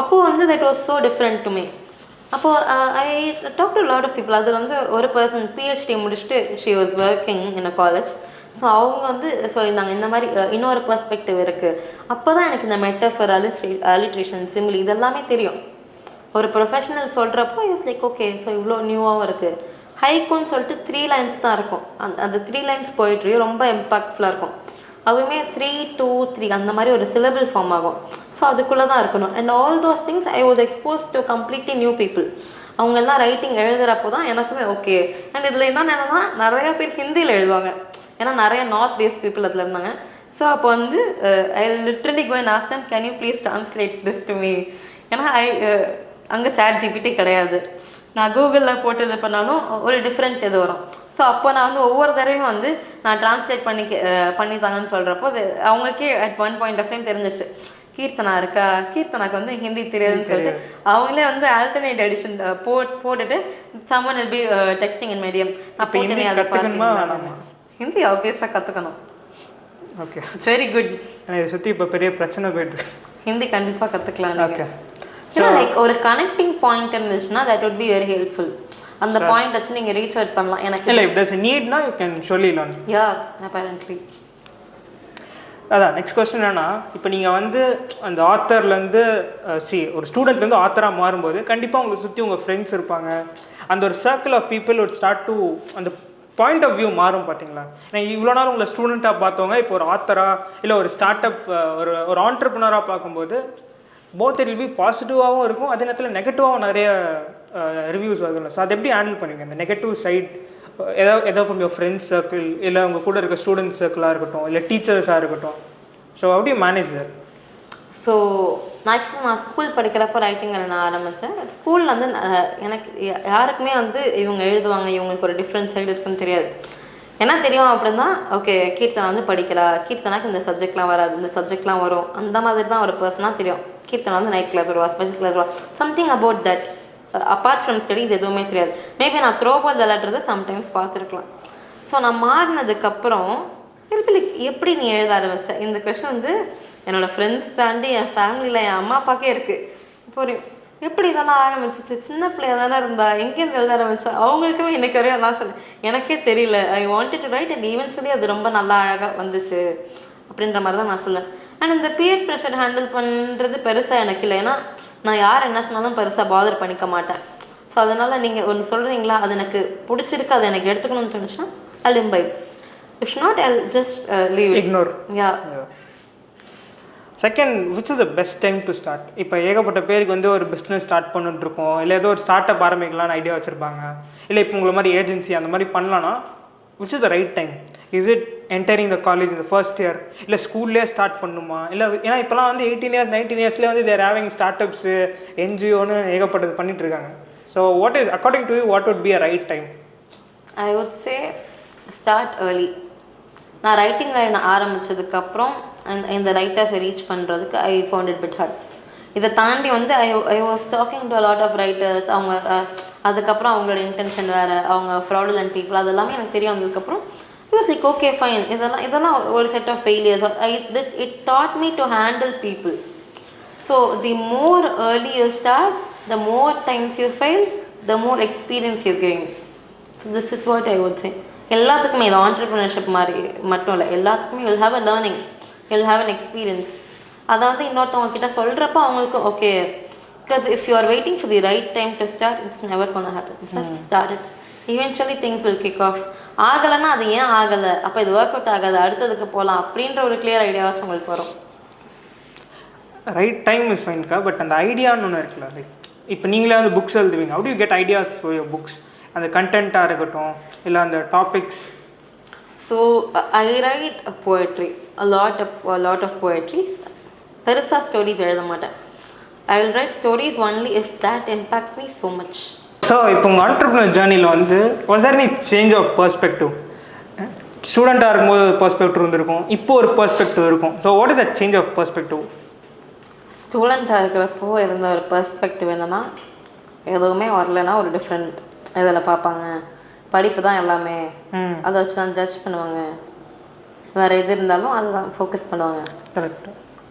அப்போது வந்து that was so different to me. அப்போது I talk to lot of people. அது வந்து ஒரு பர்சன் பிஹெச்டி முடிச்சுட்டு she was working in a college. ஸோ அவங்க வந்து சொல்லியிருந்தாங்க இந்த மாதிரி இன்னொரு பெர்ஸ்பெக்டிவ் இருக்குது. அப்போ தான் எனக்கு இந்த மெட்டஃபர், அலிட்ரேஷன், சிம்பிள் இதெல்லாமே தெரியும். ஒரு ப்ரொஃபஷனல் சொல்கிறப்போ இட்ஸ் லைக் ஓகே ஸோ இவ்வளோ நியூவாகவும் இருக்குது. ஹைக்குன்னு சொல்லிட்டு 3 lines தான் இருக்கும். அந்த 3 lines போயிட்ரி ரொம்ப இம்பாக்ட்ஃபுல்லாக இருக்கும். அதுவுமே 3, 2, 3 அந்த மாதிரி ஒரு சிலபிள் ஃபார்ம் ஆகும். ஸோ அதுக்குள்ளே தான் இருக்கணும். And all those things I was expose to completely new people. அவங்க எல்லாம் ரைட்டிங் எழுதுகிறப்போ தான் எனக்குமே ஓகே. அண்ட் இதில் என்னென்னா நிறையா பேர் ஹிந்தியில் எழுதுவாங்க, ஏன்னா நிறைய நார்த் பேஸ்ட் பீப்புள் அதில் இருந்தாங்க. ஸோ அப்போ வந்து I literally go and ask them, can you please translate this to me. ஏன்னா அங்கே சாட் ஜிபிடி கிடையாது. நான் கூகுளில் போட்டு இது பண்ணாலும் ஒரு டிஃப்ரெண்ட் இது வரும். ஸோ அப்போ நான் வந்து ஒவ்வொரு தடவையும் வந்து நான் ட்ரான்ஸ்லேட் பண்ணித்தாங்கன்னு சொல்கிறப்போ அது அவங்களுக்கே at one point of time தெரிஞ்சிச்சு கீர்த்தனா இருக்கா, கீர்த்தனாக்கு வந்து ஹிந்தி தெரியாதுன்னு சொல்லிட்டு அவங்களே வந்து ஆல்டர்னேட் எடிஷன் போட்டுட்டு someone will be texting in medium. அப்போ ஹிந்தி கற்றுக்கணுமா வேணாமா? ஹிந்தி ஆப்வியஸாக கற்றுக்கணும். Okay, it's very good. இதை சுற்றி இப்போ பெரிய பிரச்சனை போயிட்டு. ஹிந்தி கண்டிப்பாக கற்றுக்கலாம். ஓகே, ஸோ லைக் ஒரு கனெக்டிங் பாயிண்ட் இருந்துச்சுன்னா that would be very helpful. அந்த பாயிண்ட் வச்சு நீங்கள் ரீச் அவுட் பண்ணலாம். எனக்கு இல்லை, if there's a need you can surely learn. Yeah, apparently. அதான் நெக்ஸ்ட் கொஸ்டின் என்னன்னா, இப்போ நீங்கள் வந்து அந்த ஆத்தர்லேருந்து ஒரு ஸ்டூடெண்ட்லேருந்து ஆத்தராக மாறும்போது கண்டிப்பாக உங்களை சுற்றி உங்கள் ஃப்ரெண்ட்ஸ் இருப்பாங்க. அந்த ஒரு circle of people would start to அந்த பாயிண்ட் ஆஃப் வியூ மாறும் பார்த்தீங்களா? ஏன்னா இவ்வளோ நாள் உங்களை ஸ்டூடெண்ட்டாக பார்த்தவங்க இப்போ ஒரு ஆத்தராக இல்லை ஒரு ஸ்டார்ட் அப் ஒரு ஆண்டர்ப்ரனராக பார்க்கும்போது போத் இட் வில் பி பாசிட்டிவாகவும் இருக்கும், அதே நேரத்தில் நெகட்டிவாகவும் நிறைய ரிவ்யூஸ் வருதுல்ல. ஸோ அதை எப்படி ஹேண்டில் பண்ணுவீங்க? இந்த நெகட்டிவ் சைட் ஏதோ ஃப்ரம் யுவர் ஃப்ரெண்ட்ஸ் சர்க்கிள், இல்லை உங்கள் கூட இருக்க ஸ்டூடெண்ட்ஸ் சர்க்கிளாக இருக்கட்டும், இல்லை டீச்சர்ஸாக இருக்கட்டும். So how do you manage that? So ஆக்சுவலாக நான் ஸ்கூல் படிக்கிறப்போ ரைட்டிங் நான் ஆரம்பித்தேன். ஸ்கூலில் வந்து எனக்கு யாருக்குமே வந்து இவங்க எழுதுவாங்க, இவங்களுக்கு ஒரு டிஃப்ரெண்ட் சைடு இருக்குன்னு தெரியாது. என்ன தெரியும் அப்படின்னா, ஓகே கீர்த்தனா வந்து படிக்கிறா, கீர்த்தனாக்கு இந்த சப்ஜெக்ட்லாம் வராது, இந்த சப்ஜெக்ட்லாம் வரும், அந்த மாதிரி தான் ஒரு பர்சனாக தெரியும். கீர்த்தனா வந்து நைட் கிளாஸ் வருவா, ஸ்பெஷல் கிளாஸ் வருவா, something about that. Apart from studies எதுவுமே தெரியாது. மேபி நான் த்ரோ பால் விளையாடுறது சம்டைம்ஸ் பார்த்துருக்கலாம். ஸோ நான் மாறினதுக்கப்புறம் எப்படி நீ எழுத ஆரம்பிச்ச இந்த கொஸ்டின் வந்து என்னோடய ஃப்ரெண்ட்ஸ் தாண்டி என் ஃபேமிலியில் என் அம்மா அப்பாக்கே இருக்குது. புரியும் எப்படி இதெல்லாம் ஆரம்பிச்சிச்சு, சின்ன பிள்ளையா தானே இருந்தா, எங்கேருந்து எழுத ஆரம்பிச்சா, அவங்களுக்குமே எனக்கு வரையும் நான் சொன்னேன் எனக்கே தெரியல, ஐ wanted to right and eventually அது ரொம்ப நல்லா அழகாக வந்துச்சு அப்படின்ற மாதிரி தான் நான் சொல்லுவேன். அண்ட் இந்த பியர் ப்ரெஷர் ஹேண்டில் பண்ணுறது பெருசாக எனக்கு இல்லை. ஏன்னா நான் யார் என்ன சொன்னாலும் பெருசாக பாதர் பண்ணிக்க மாட்டேன். ஸோ அதனால் நீங்கள் ஒன்று சொல்கிறீங்களா, அது எனக்கு பிடிச்சிருக்கு, அது எனக்கு எடுத்துக்கணும்னு தோணுச்சுன்னா I'll imbibe. If not, I'll just leave it. Ignore. Yeah. Second, which is the best time to start? இப்போ ஏகப்பட்ட பேருக்கு வந்து ஒரு பிஸ்னஸ் ஸ்டார்ட் பண்ணிட்டுருக்கோம், இல்லை ஏதோ ஒரு ஸ்டார்ட் அப் ஆரம்பிக்கலாம்னு ஐடியா வச்சுருப்பாங்க, இல்லை இப்போ உங்களை மாதிரி ஏஜென்சி அந்த மாதிரி பண்ணலான்னா which is the right time? Is it entering the college in the first year, இல்லை ஸ்கூல்லேயே ஸ்டார்ட் பண்ணுமா? இல்லை ஏன்னா இப்போலாம் வந்து 18 years 19 yearsலேயே வந்து தேர் ஹேவிங் ஸ்டார்ட் அப்ஸு என்ஜிஓன்னு ஏகப்பட்டது பண்ணிட்டு இருக்காங்க. So what is according to you what would be a right time? I would say start early. நான் ரைட்டிங் நான் ஆரம்பித்ததுக்கப்புறம் இந்த ரைட்டர்ஸை ரீச் பண்ணுறதுக்கு I found it bit hard. இதை தாண்டி வந்து I was talking to a lot of writers. அவங்க அதுக்கப்புறம் அவங்களோட இன்டென்ஷன் வேறு, அவங்க ஃப்ராடுலன்ட் பீப்புள், அது எல்லாமே எனக்கு தெரியும். வந்ததுக்கப்புறம் it was like okay fine, இதெல்லாம் ஒரு set of failures. It taught me to handle people. So the more early you start, the more times you fail, the more experience you gain. This is what I would say. எல்லாத்துக்குமே இது ஆண்டர்ப்ரினர்ஷிப் மாதிரி மட்டும் இல்லை, எல்லாத்துக்குமே will have a learning, will have an experience. அதை வந்து இன்னொருத்தவங்க கிட்ட சொல்கிறப்ப அவங்களுக்கு okay, because if you are waiting for the right time to start, it's never gonna happen. Just start it, eventually things will kick off. ஆகலைன்னா அது ஏன் ஆகலை, அப்போ இது ஒர்க் அவுட் ஆகாது, அடுத்ததுக்கு போகலாம் அப்படின்ற ஒரு கிளியர் ஐடியாவாச்சும் உங்களுக்கு வரும். ரைட் டைம் இஸ் ஃபைன்க்கா, பட் அந்த ஐடியான்னு ஒன்று இருக்குல்ல, லைக் இப்போ நீங்களே வந்து புக்ஸ் எழுதுவீங்க, how do you get ideas for your books? அந்த கண்டென்ட்டாக இருக்கட்டும், இல்லை அந்த topics. So I write poetry, a lot of poetries. பெருசாக ஸ்டோரிஸ் எழுத மாட்டேன். I will write stories only if that impacts me so much. So இப்போ உங்கள் ஆண்டர்ப்ரினர் ஜேர்னியில் வந்து was there any change of perspective? ஸ்டூடெண்ட்டாக இருக்கும்போது ஒரு பெர்ஸ்பெக்டிவ் இருந்திருக்கும், இப்போ ஒரு பெர்ஸ்பெக்டிவ் இருக்கும். So what is that change of perspective? ஸ்டூடெண்ட்டாக இருக்கிறப்போ இருந்த ஒரு பெர்ஸ்பெக்டிவ் என்னென்னா, எதுவுமே வரலன்னா ஒரு டிஃப்ரெண்ட் இதில் பார்ப்பாங்க, படிப்பு தான் எல்லாமே, அதை வச்சு தான் ஜட்ஜ் பண்ணுவாங்க, வேறு எது இருந்தாலும் அதுதான் ஃபோக்கஸ் பண்ணுவாங்க. கரெக்ட்.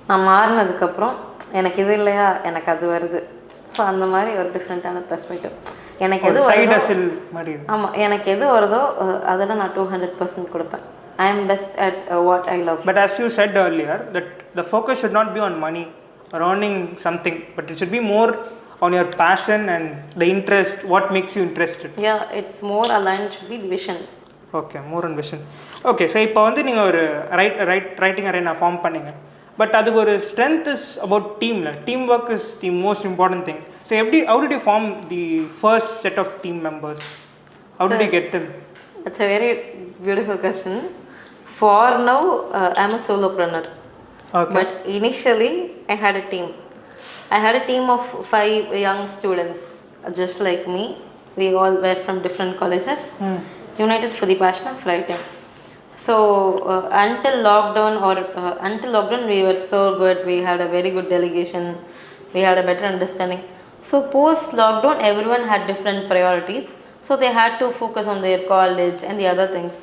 நான் மாறினதுக்கப்புறம் எனக்கு இது இல்லையா, எனக்கு அது வருது. ஸோ அந்த மாதிரி ஒரு டிஃப்ரெண்ட்டான பெர்ஸ்பெக்டிவ். எனக்கு எது ஆமாம், எனக்கு எது வருதோ அதில் நான் 200% கொடுப்பேன். I am best at what I love. But as you said earlier that the focus should not be on money or earning something, but it should be more on your passion and the interest, what makes you interested. Yeah, it's more aligned, should be vision. Okay, more on vision. Okay, so இப்போ வந்து நீங்கள் ஒரு ரைட்டிங் அரேனா ஃபார்ம் பண்ணீங்க, பட் அதுக்கு ஒரு ஸ்ட்ரென்த் இஸ் அபவுட் டீமில், team work is the most important thing. So how did you form the first set of team members? How did you get them? That's a very beautiful question. For now, I'm a solopreneur. Okay. But initially, I had a team. I had a team of 5 young students, just like me. We all were from different colleges, united for the passion of writing. So So until lockdown we were so good, we had a very good delegation, we had a better understanding. So post lockdown everyone had different priorities, so they had to focus on their college and the other things.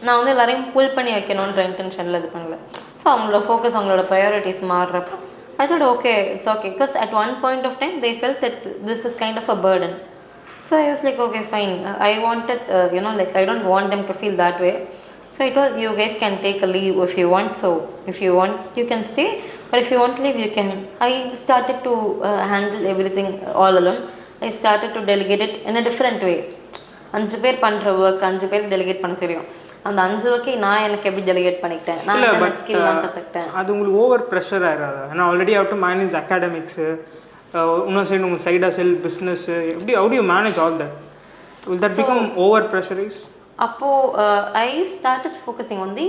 நான் வந்து எல்லாரையும் புல் பண்ணி வைக்கணுன்ற இன்டென்ஷனில் இது பண்ணல. ஸோ அவங்களோட ஃபோக்கஸ், அவங்களோட priorities மாறுறப்போ I thought okay, it's okay, because at one point of time they felt that this is kind of a burden. So I was like, okay, fine. I wanted, like I don't want them to feel that way. So it was, you guys can take a leave if you want. So if you want, you can stay. Or if you want to leave, you can. I started to handle everything all alone. I started to delegate it in a different way. 5 பேர் பண்ணுற ஒர்க் 5 பேர் டெலிகேட் பண்ண தெரியும். அந்த 5 ஒர்க்கை நான் எனக்கு எப்படி டெலிகேட் பண்ணிக்கிட்டேன், நான் ஸ்கில்லாம் கற்றுக்கிட்டேன். அது உங்களுக்கு ஓவர் ப்ரெஷர் ஆயிடாது? ஏன்னா already how to manage academics, இன்னொரு சைடு உங்கள் சைடாக செல் பிஸ்னஸ்ஸு, எப்படி how do you manage all that? Will that become over pressurise? அப்போது I started focusing on the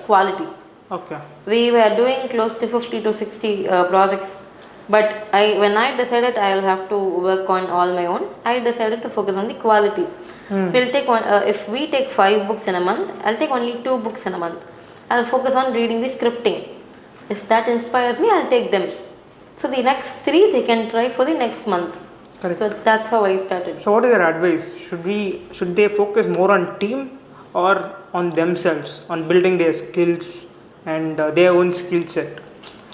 quality. Okay. We were doing close to 50 to 60 projects, but when I decided I'll have to work on all my own, I decided to focus on the quality. We'll take one, if we take 5 books in a month, I'll take only 2 books in a month. I'll focus on reading the scripting. If that inspires me, I'll take them. So the next 3 they can try for the next month. Correct. So that's how I started. So what is your advice? Should they focus more on team or on themselves, on building their skills and their own skill set?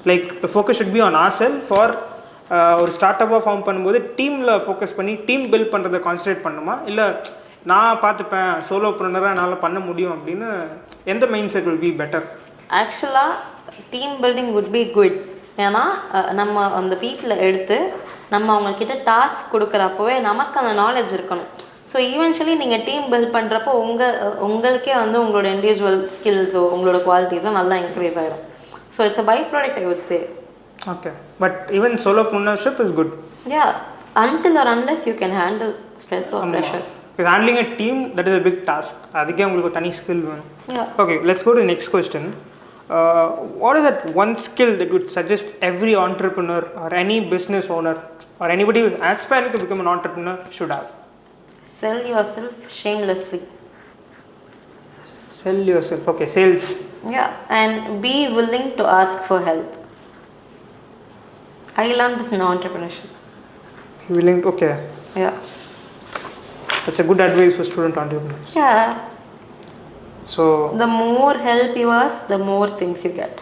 Like the focus should be on ourselves, or ஒரு ஸ்டார்ட் அப்பாக ஃபார்ம் பண்ணும்போது டீமில் ஃபோக்கஸ் பண்ணி டீம் பில்ட் பண்ணுறதை கான்சன்ட்ரேட் பண்ணணுமா, இல்லை நான் பார்த்துப்பேன் சோலோப்ரனராக என்னால் பண்ண முடியும் அப்படின்னு எந்த mind set will be better? ஆக்சுவலாக team building would be good. ஏன்னா நம்ம அந்த பீப்புளை எடுத்து நம்ம அவங்கக்கிட்ட டாஸ்க் கொடுக்குறப்போவே நமக்கு அந்த நாலேஜ் இருக்கணும். ஸோ ஈவென்ச்சுவலி நீங்கள் டீம் பில்ட் பண்ணுறப்போ உங்களுக்கே வந்து உங்களோட இண்டிவிஜுவல் ஸ்கில்ஸோ உங்களோட குவாலிட்டிஸோ நல்லா இன்க்ரீஸ் ஆகிடும். So it's a by product, I would say. Okay, but even solopreneurship is good. Yeah, until or unless you can handle stress or pressure. Because handling a team, that is a big task. அதுக்கே உங்களுக்கு ஒரு தனி ஸ்கில் வேணும். Yeah. Okay, let's go to the next question. What is that one skill that would suggest every entrepreneur or any business owner or anybody who is aspiring to become an entrepreneur should have? Sell yourself shamelessly. Sell yourself. Okay, sales. Yeah, and be willing to ask for help. I learned this in entrepreneurship. Willing, okay. Yeah. That's a good advice for student entrepreneurs. Yeah. So the more help you ask, the more things you get.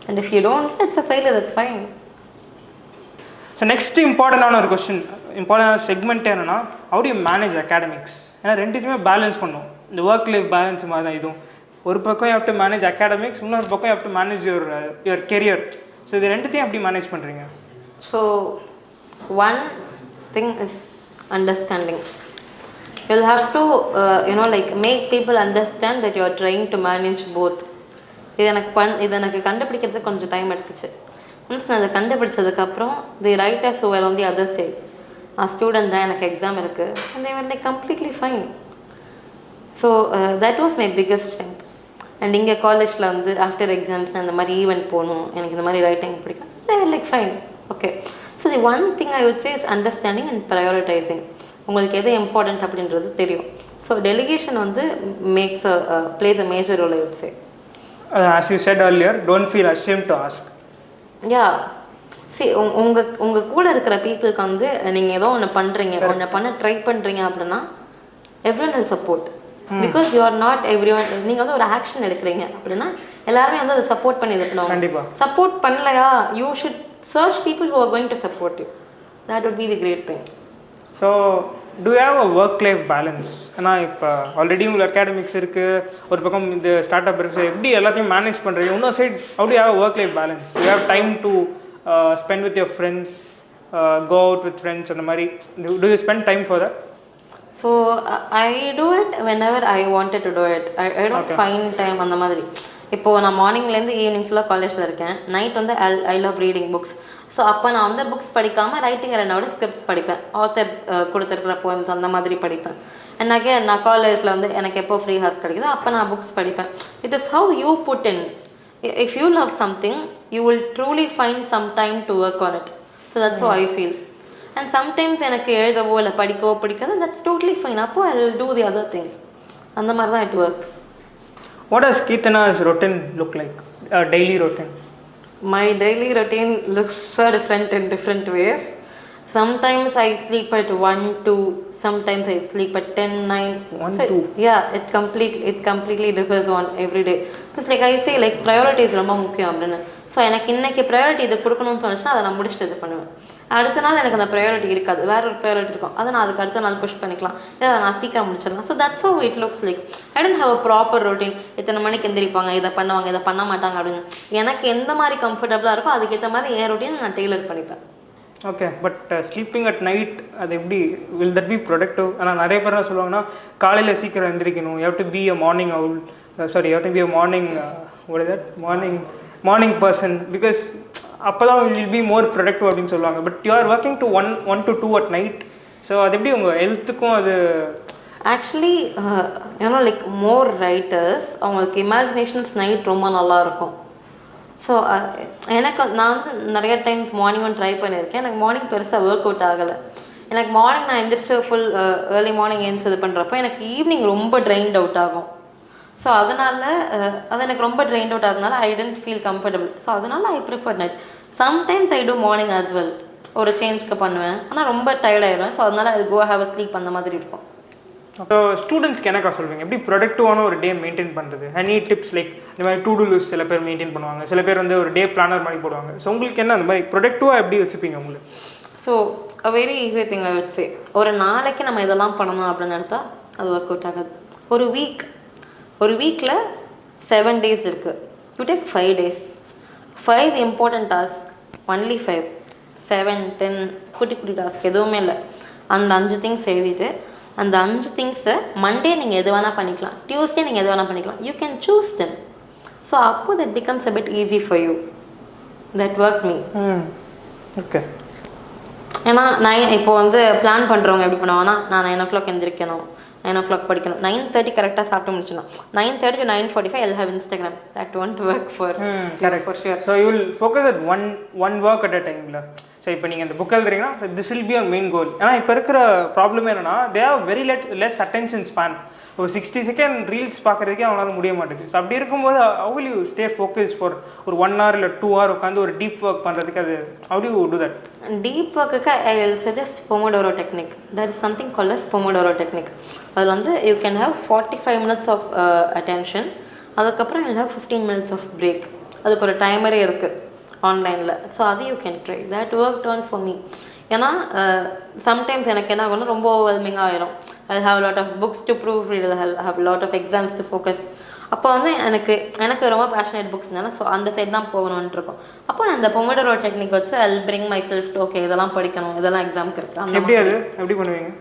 And if you don't, it's a failure, that's fine. So next important question, important segment என்னன்னா, how do you manage academics? ஏன்னா ரெண்டுத்தையுமே பேலன்ஸ் பண்ணும். இந்த ஒர்க் லைஃப் பேலன்ஸ் மாதிரி தான் இதுவும். ஒரு பக்கம் you have to manage academics, இன்னொரு பக்கம் you have to manage your career. So இது ரெண்டுத்தையும் எப்படி மேனேஜ் பண்ணுறீங்க? So one thing is understanding. You'll have to make people understand that you are trying to manage both. இது எனக்கு கண்டுபிடிக்கிறதுக்கு கொஞ்சம் டைம் எடுத்துச்சு. ஒன்ஸ் நான் அதை கண்டுபிடிச்சதுக்கப்புறம் the writers who were on the other side, student தான் எனக்கு எக்ஸாம் இருக்குது, and they were like completely fine. So that was my biggest strength. And இங்கே காலேஜில் வந்து ஆஃப்டர் எக்ஸாம்ஸ் நான் இந்த மாதிரி ஈவெண்ட் போகணும், எனக்கு இந்த மாதிரி ரைட்டிங் பிடிக்கும், they were like fine. Okay, so the one thing I would say is understanding and prioritising. உங்களுக்கு எது இம்பார்ட்டண்ட் அப்படின்றது தெரியும். ஸோ டெலிகேஷன் வந்து plays a major role, I would say. As you said earlier, don't feel ashamed to ask. Yeah. See, உங்கள் கூட இருக்கிற பீப்புளுக்கு வந்து நீங்கள் ஏதோ ஒன்று பண்ணுறீங்க, ஒன்று பண்ண ட்ரை பண்ணுறீங்க அப்படின்னா everyone will support. Because you are not everyone. நீங்கள் வந்து ஒரு ஆக்ஷன் எடுக்கிறீங்க அப்படின்னா எல்லாருமே வந்து அதை சப்போர்ட் பண்ணி இருக்கணும். சப்போர்ட் பண்ணலையா, you should search people who are going to support you. That would be the great thing. So do you have a work life balance? ஏன்னா இப்போ ஆல்ரெடி உங்களுக்கு அகாடமிக்ஸ் இருக்குது, ஒரு பக்கம் இந்த ஸ்டார்ட் அப் இருக்குது, எப்படி எல்லாத்தையும் மேனேஜ் பண்ணுறீங்க? இன்னொரு side how do you have a work life balance? Do you have time to spend with your friends, go out with friends அந்த மாதிரி? Do you spend time for that? So I do it whenever I wanted to do it. I don't find time அந்த மாதிரி. இப்போது நான் மார்னிங்லேருந்து ஈவினிங் ஃபுல்லாக காலேஜில் இருக்கேன். நைட் வந்து I love reading books. So அப்போ நான் வந்து புக்ஸ் படிக்காமல் ரைட்டிங் என்னோட ஸ்கிரிப்ட்ஸ் படிப்பேன், ஆத்தர்ஸ் கொடுத்துருக்குற போயம்ஸ் அந்த மாதிரி படிப்பேன். அண்ட் அகேன் நான் காலேஜில் வந்து எனக்கு எப்போ ஃப்ரீ ஹார்ஸ் கிடைக்குதோ அப்போ நான் புக்ஸ் படிப்பேன். It is how you put in. If you love something you will truly find some time to work on it. So that's how I feel. And sometimes எனக்கு எழுதவோ இல்லை படிக்கவோ பிடிக்காது, தட்ஸ் டோட்லி ஃபைன். அப்போ I will do the other things. அந்த மாதிரி தான் it works. What does Keetana's routine look like? Daily routine? My daily routine looks so different in different ways. Sometimes I sleep at 1, 2. Sometimes I sleep at 10, 9. 1, so, 2. Yeah, it completely differs on every day. Because like I say, like priorities ரொம்ப முக்கியம் அப்படின்னு. ஸோ எனக்கு இன்னைக்கு ப்ரையாரிட்டி இது கொடுக்கணும்னு தோணுச்சுன்னா அதை நான் முடிச்சுட்டு இது பண்ணுவேன். அடுத்த நாள் எனக்கு அந்த ப்ரையாரிட்டி இருக்காது, வேற ஒரு ப்ரையாரிட்டி இருக்கும், அதை நான் அதுக்கு அடுத்த நாள் புஷ் பண்ணிக்கலாம், இல்லை நான் சீக்கிரம் முடிச்சிடலாம். So that's how it looks like. I don't have a proper routine. இத்தனை மணிக்கு எந்திரிப்பாங்க, இதை பண்ணுவாங்க, இதை பண்ண மாட்டாங்க அப்படின்னு. எனக்கு எந்த மாதிரி கம்ஃபர்டபுளாக இருக்கோ அதுக்கேற்ற மாதிரி என் ரொட்டீன் நான் டெய்லர் பண்ணிப்பேன். Okay, but sleeping at night அது எப்படி வில் தட் பி ப்ரொடக்டிவ்? ஆனால் நிறைய பேர் என்ன சொல்லுவாங்கன்னா காலையில் சீக்கிரம் எந்திரிக்கணும், you have to be a morning owl, sorry you have to be a morning what is that morning person, because அப்போ தான் வில் பி மோர் ப்ரொடக்டிவ் அப்படின்னு சொல்லுவாங்க. But you are working to 1 to 2 at night. So அது எப்படி உங்கள் ஹெல்த்துக்கும் அது? ஆக்சுவலி ஏன்னா லைக் மோர் ரைட்டர்ஸ் அவங்களுக்கு இமேஜினேஷன்ஸ் நைட் ரொம்ப நல்லாயிருக்கும். ஸோ எனக்கு நான் வந்து நிறைய டைம்ஸ் மார்னிங் ட்ரை பண்ணியிருக்கேன். எனக்கு மார்னிங் பெருசாக ஒர்க் அவுட் ஆகலை. எனக்கு மார்னிங் நான் எந்திரிச்சு ஃபுல் ஏர்லி மார்னிங் எழுந்திரிச்சு இது பண்ணுறப்போ எனக்கு ஈவினிங் ரொம்ப ட்ரைன்ட் அவுட் ஆகும். ஸோ அதனால் அது எனக்கு ரொம்ப ட்ரைன்ட் அவுட் ஆகுதுனால I tend feel comfortable. So அதனால் I prefer night. Sometimes I do morning as well, ஒரு சேஞ்சுக்கு பண்ணுவேன், ஆனால் ரொம்ப டயர்ட் ஆகிடுவேன். ஸோ அதனால் ஐ கோ ஹேவ் அ ஸ்லீப் அந்த மாதிரி இருக்கும். ஸோ ஸ்டூடெண்ட்ஸ்க்கு என்னக்கா சொல்வீங்க, எப்படி ப்ரொடக்டிவான ஒரு டே மெயின்டைன் பண்ணுறது? எனி டிப்ஸ் லைக் இந்த மாதிரி டூ டூ லிஸ்ட் சில பேர் மெயின்டைன் பண்ணுவாங்க, சில பேர் வந்து ஒரு டே பிளானர் மாதிரி போடுவாங்க. ஸோ உங்களுக்கு என்ன அந்த மாதிரி ப்ரொடக்டிவாக எப்படி வச்சுப்பீங்க உங்களுக்கு? So a very easy thing I would சே, ஒரு நாளைக்கு நம்ம இதெல்லாம் பண்ணணும் அப்படின்னு எடுத்தால் அது ஒர்க் அவுட் ஆகாது. ஒரு வீக்கில் 7 days இருக்குது. You take 5 days, 5 important task, only 5, 7, 10 குட்டி குட்டி டாஸ்க் எதுவுமே இல்லை. அந்த 5 திங்ஸ் எழுதிட்டு அந்த 5 திங்ஸை மண்டே நீங்கள் எது வேணால் பண்ணிக்கலாம், டியூஸ்டே நீங்கள் எது வேணால் பண்ணிக்கலாம். You can choose them. So அப்போ that becomes a bit easy for you. That work me. Okay. ஏன்னா நான் இப்போ வந்து பிளான் பண்ணுறவங்க எப்படி பண்ணுவாங்கன்னா, நான் 9 o'clock எந்திரிக்கணும், 9 o'clock படிக்கணும், 9:30 கரெக்டாக சாப்பிட்டு முடிச்சிடணும், 9:30 to 9:45 I'll have Instagram. That won't work for correct for sure. So you will focus at one work at a time. So இப்போ நீங்கள் இந்த புக் எழுதுறீங்கன்னா this will be your main goal. ஏன்னா இப்போ இருக்கிற ப்ராப்ளம் என்னன்னா, they have very less attention span. ஒரு 60 செகண்ட் ரீல்ஸ் பார்க்குறதுக்கே அவங்களால முடிய மாட்டேங்குது. ஸோ அப்படி இருக்கும்போது how will you stay focus for ஒரு 1 hour இல்லை 2 hour உட்காந்து ஒரு டீப் ஒர்க் பண்ணுறதுக்கு? அது how do you do that? Deep ஒர்க்குக்கு I will suggest pomodoro technique. That is something called as pomodoro technique. அதில் வந்து you can have 45 minutes of attention, அதுக்கப்புறம் you have 15 minutes of break. அதுக்கு ஒரு டைமரே இருக்குது ஆன்லைனில். ஸோ அது you can try. That work on for me. ஏன்னா சம்டைம்ஸ் எனக்கு என்ன ஆகும்னா ரொம்ப ஓவர்வெல்மிங்காக ஆயிரும். I have lot of books to prove read, I have lot of exams to focus. அப்போ வந்து எனக்கு ரொம்ப பேஷனேட் புக்ஸ் இருந்தாலும் ஸோ அந்த சைட் தான் போகணும்னு இருக்கும். அப்போ நான் அந்த பொமோடோரோ டெக்னிக் வச்சு I will bring myself to okay இதெல்லாம் படிக்கணும், இதெல்லாம் எக்ஸாமுக்கு இருக்குது. எப்படி பண்ணுவீங்க?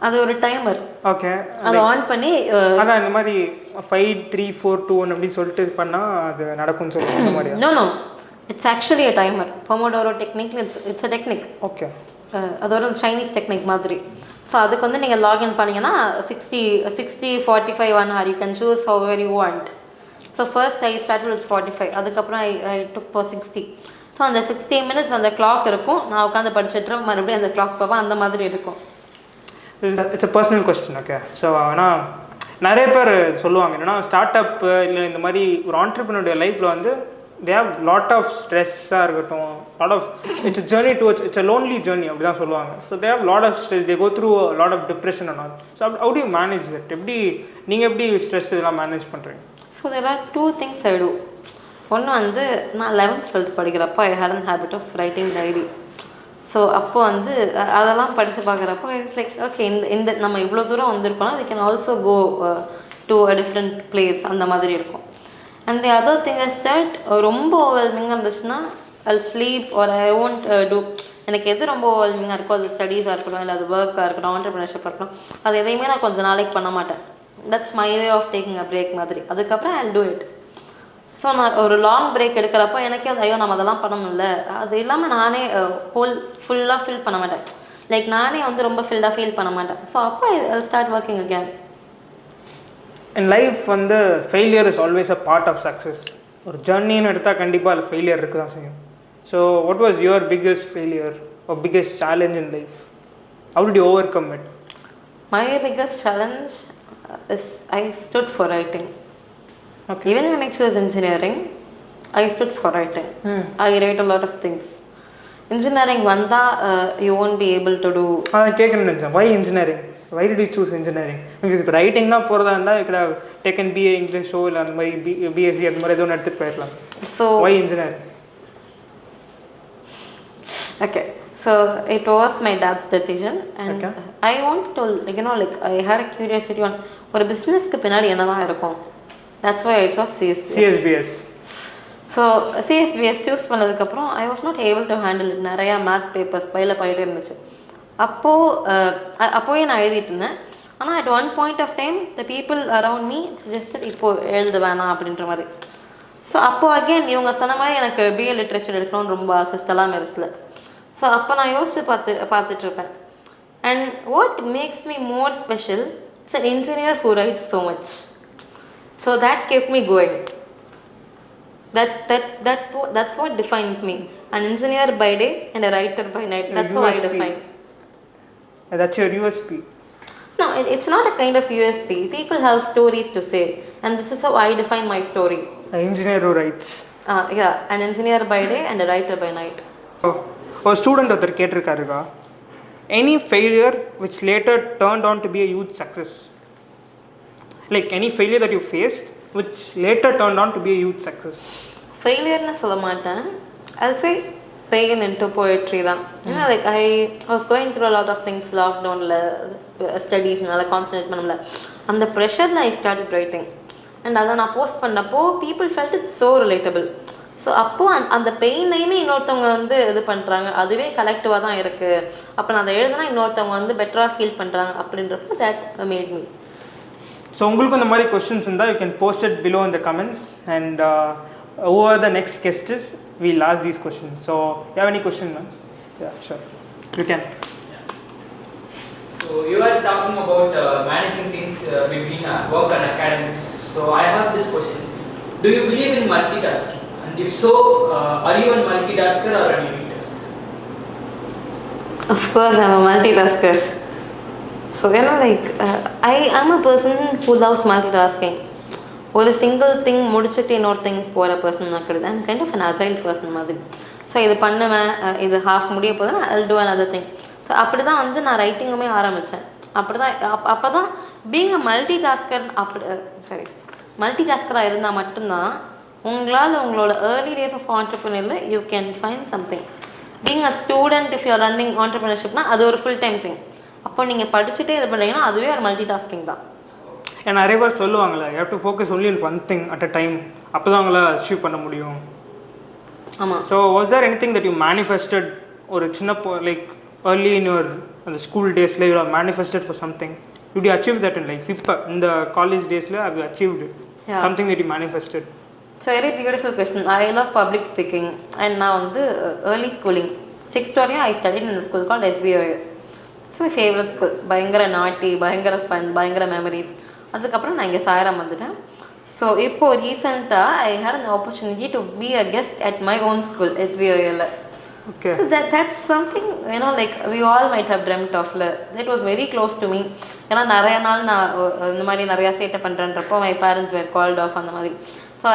அது ஒரு டைமர். ஓகே. அதை ஆன் பண்ணி அதான் இந்த மாதிரி 5 3 4 2 1 அப்படி சொல்லிட்டு பண்ணால் அது நடக்கும்னு சொல்லுவாங்க அந்த மாதிரி? No it's actually a timer. Pomodoro technique it's a technique. Okay. அது ஒரு சைனீஸ் டெக்னிக் மாதிரி. ஸோ அதுக்கு வந்து நீங்கள் லாகின் பண்ணிங்கன்னா 60 45 1 hour you can choose how are you want. So first I start with 45, அதுக்கப்புறம் ஐ டுக் ஃபார் 60. ஸோ அந்த 60 minutes அந்த கிளாக் இருக்கும், நான் உட்காந்து படிச்சுட்டு மறுபடியும் அந்த கிளாக் போவேன், அந்த மாதிரி இருக்கும். It's a personal question. Okay. So ஆனால் நிறைய பேர் சொல்லுவாங்க என்னென்னா, ஸ்டார்ட் அப் இல்லை இந்த மாதிரி ஒரு ஆண்டர்பிரினருடைய லைஃப்பில் வந்து they have lot of ஸ்ட்ரெஸ்ஸாக இருக்கட்டும், lot of it's a journey towards, it's a lonely journey அப்படி தான் சொல்லுவாங்க. So they have lot of stress, they go through a lot of depression and all. So how do you manage that? நீங்கள் எப்படி ஸ்ட்ரெஸ் இதெல்லாம் மேனேஜ் பண்ணுறீங்க? So there are 2 things I do. ஒன்று வந்து நான் 11th 12th படிக்கிறப்போ ஐ had an habit of writing diary. So அப்போ வந்து அதெல்லாம் படித்து பார்க்குறப்போ இட்ஸ் லைக் ஓகே இந்த நம்ம இவ்வளோ தூரம் வந்திருக்கோம்னா we can also go to a different place அந்த மாதிரி இருக்கும். And the other thing is that ரொம்ப ஓவர்வெல்மிங்காக இருந்துச்சுன்னா I'll sleep or I won't do. எனக்கு எது ரொம்ப ஓவர்வெல்மிங்காக இருக்கோ, அது ஸ்டடீஸாக இருக்கட்டும், இல்லை அது ஒர்க்காக இருக்கட்டும், ஆண்டர்பிரினர்ஷிப்பாக இருக்கட்டும், அது எதையுமே நான் கொஞ்சம் நாளைக்கு பண்ண மாட்டேன். That's my way of taking a break மாதிரி. அதுக்கப்புறம் I'll do it. ஸோ நான் ஒரு லாங் பிரேக் எடுக்கிறப்போ எனக்கே அந்த ஐயோ நம்ம அதெல்லாம் பண்ணணும்ல, அது இல்லாமல் நானே ஃபுல்லாக ஃபீல் பண்ண மாட்டேன். லைக் நானே வந்து ரொம்ப ஃபீல் பண்ண மாட்டேன். ஸோ அப்போ I'll start working again. In life வந்து failure is always a part of success. ஒரு ஜர்னின்னு எடுத்தால் கண்டிப்பாக அதில் ஃபெயிலியர் இருக்க தான் செய்யும். So what was your biggest failure or biggest challenge in life? How did you overcome it? My biggest challenge I stood for writing. Okay. Even when I chose engineering, I stood for writing. I write a lot of things. Engineering vanda you won't be able to do. Why engineering? Why did you choose engineering? Because if writing na poradha irundha you could have taken BA English or BSc and mari edho eduthu poiralam. So why engineering? Okay, so it was my dad's decision, and okay. I wanted to, like, you know, like I had a curiosity on ஒரு பிஸ்னஸ்க்கு பின்னாடி என்னதான் இருக்கும். That's why I chose CSBS. So CSBS choose பண்ணதுக்கப்புறம் I was not able to handle it. நிறையா மேத் பேப்பர்ஸ் பையில் போயிட்டே இருந்துச்சு. அப்போயே நான் எழுதிட்டு இருந்தேன். ஆனால் at one point of time the people around me suggested இப்போது எழுத வேணாம் அப்படின்ற மாதிரி. ஸோ அப்போது அகெயின் இவங்க சொன்ன மாதிரி எனக்கு பிஏ லிட்ரேச்சர் எடுக்கணும்னு ரொம்ப ஆசை ஸ்டெல்லா மெரிஸில். ஸோ அப்போ நான் யோசிச்சு பார்த்துட்ருப்பேன். And what makes me more special it's an engineer who writes so much. So that kept me going. That's what defines me. An engineer by day and a writer by night. That's how I define. That's your USP. No, it's not a kind of USP. People have stories to say, and this is how I define my story. An engineer who writes. Yeah, an engineer by day and a writer by night. A student ஒருத்தர் கேட்டிருக்காருக்கா, any failure which later turned out to be a huge success, like any failure that you faced which later turned out to be a huge success. Failure na solla maatan. I'll say pain into poetry da. You know, like I was going through a lot of things, lockdown la studies nala concentrate panamla, and the pressure la I started writing, and adha na post pannappo people felt it so relatable. So appo and the pain name இன்னொருத்தவங்க வந்து இது பண்றாங்க, அதுவே கலெக்டிவா தான் இருக்கு. அப்ப நான் அதை எழுதுனா இன்னொருத்தவங்க வந்து பெட்டரா ஃபீல் பண்றாங்க அப்படின்றப்ப that made me. So உங்களுக்கு இந்த மாதிரி questions இருந்தா you can post it below in the comments, and whoever the next guest is, we'll ask these questions. So you have any question, ma'am? Yeah, sure. You can. So you are talking about managing things between work and academics. So I have this question. Do you believe in multitasking? And if so, are you a multitasker or a unitasker? Of course I'm a multitasker. So you know, like I am a person who loves multitasking. ஒரு சிங்கிள் திங் முடிச்சுட்டு இன்னொரு திங் போகிற பர்சன் நான் கிடையாது. I'm kind of an agile person மாதிரி. ஸோ இது பண்ணுவேன், இது ஹாஃப் முடிய போதுன்னா ஐல் டூ another thing. ஸோ அப்படி தான் வந்து நான் ரைட்டிங்குமே ஆரம்பித்தேன். அப்படி தான் அப்போ தான் பீங் அ மல்டிடாஸ்கராக இருந்தால் மட்டும்தான் உங்களால் உங்களோட ஏர்லி டேஸ் ஆஃப் ஆண்டர்ப்ரனரில் you can find something. Being a student if you are running ஆண்டர்ப்ரனர்ஷிப்னா அது ஒரு ஃபுல் டைம் திங். அப்போ நீங்கள் படிச்சுட்டே இது பண்ணுறீங்கன்னா அதுவே ஒரு மல்டிடாஸ்கிங் தான். ஏன்னா நிறைய பேர் சொல்லுவாங்களே, you have to focus only in one thing at a time, அப்போ தான் அவங்கள அச்சீவ் பண்ண முடியும். ஆமாம். So was there anything that you manifested ஒரு சின்ன லைக் early in your அந்த ஸ்கூல் டேஸில் you have manifested for something, you did achieve that in life? இப்போ இந்த காலேஜ் டேஸில் have you achieved something that you manifested? So very beautiful question. I love public speaking. And நான் வந்து ஏர்லி ஸ்கூலிங் 6th வரையும் ஐ studied in school called SBOA. It's my favourite school. பயங்கர நாட்டி, பயங்கர ஃபன், பயங்கர மெமரிஸ். அதுக்கப்புறம் நான் இங்கே சாயராம் வந்துட்டேன். ஸோ இப்போது ரீசெண்டாக I had an opportunity to be a guest at my own school SBOAல. Okay. So that's something, you know, like we all might have dreamt of. That was very close to me. ஏன்னா நிறைய நாள் நான் இந்த மாதிரி நிறையா சேட்டை பண்ணுறேன்றப்போ my parents were called off அந்த மாதிரி. ஸோ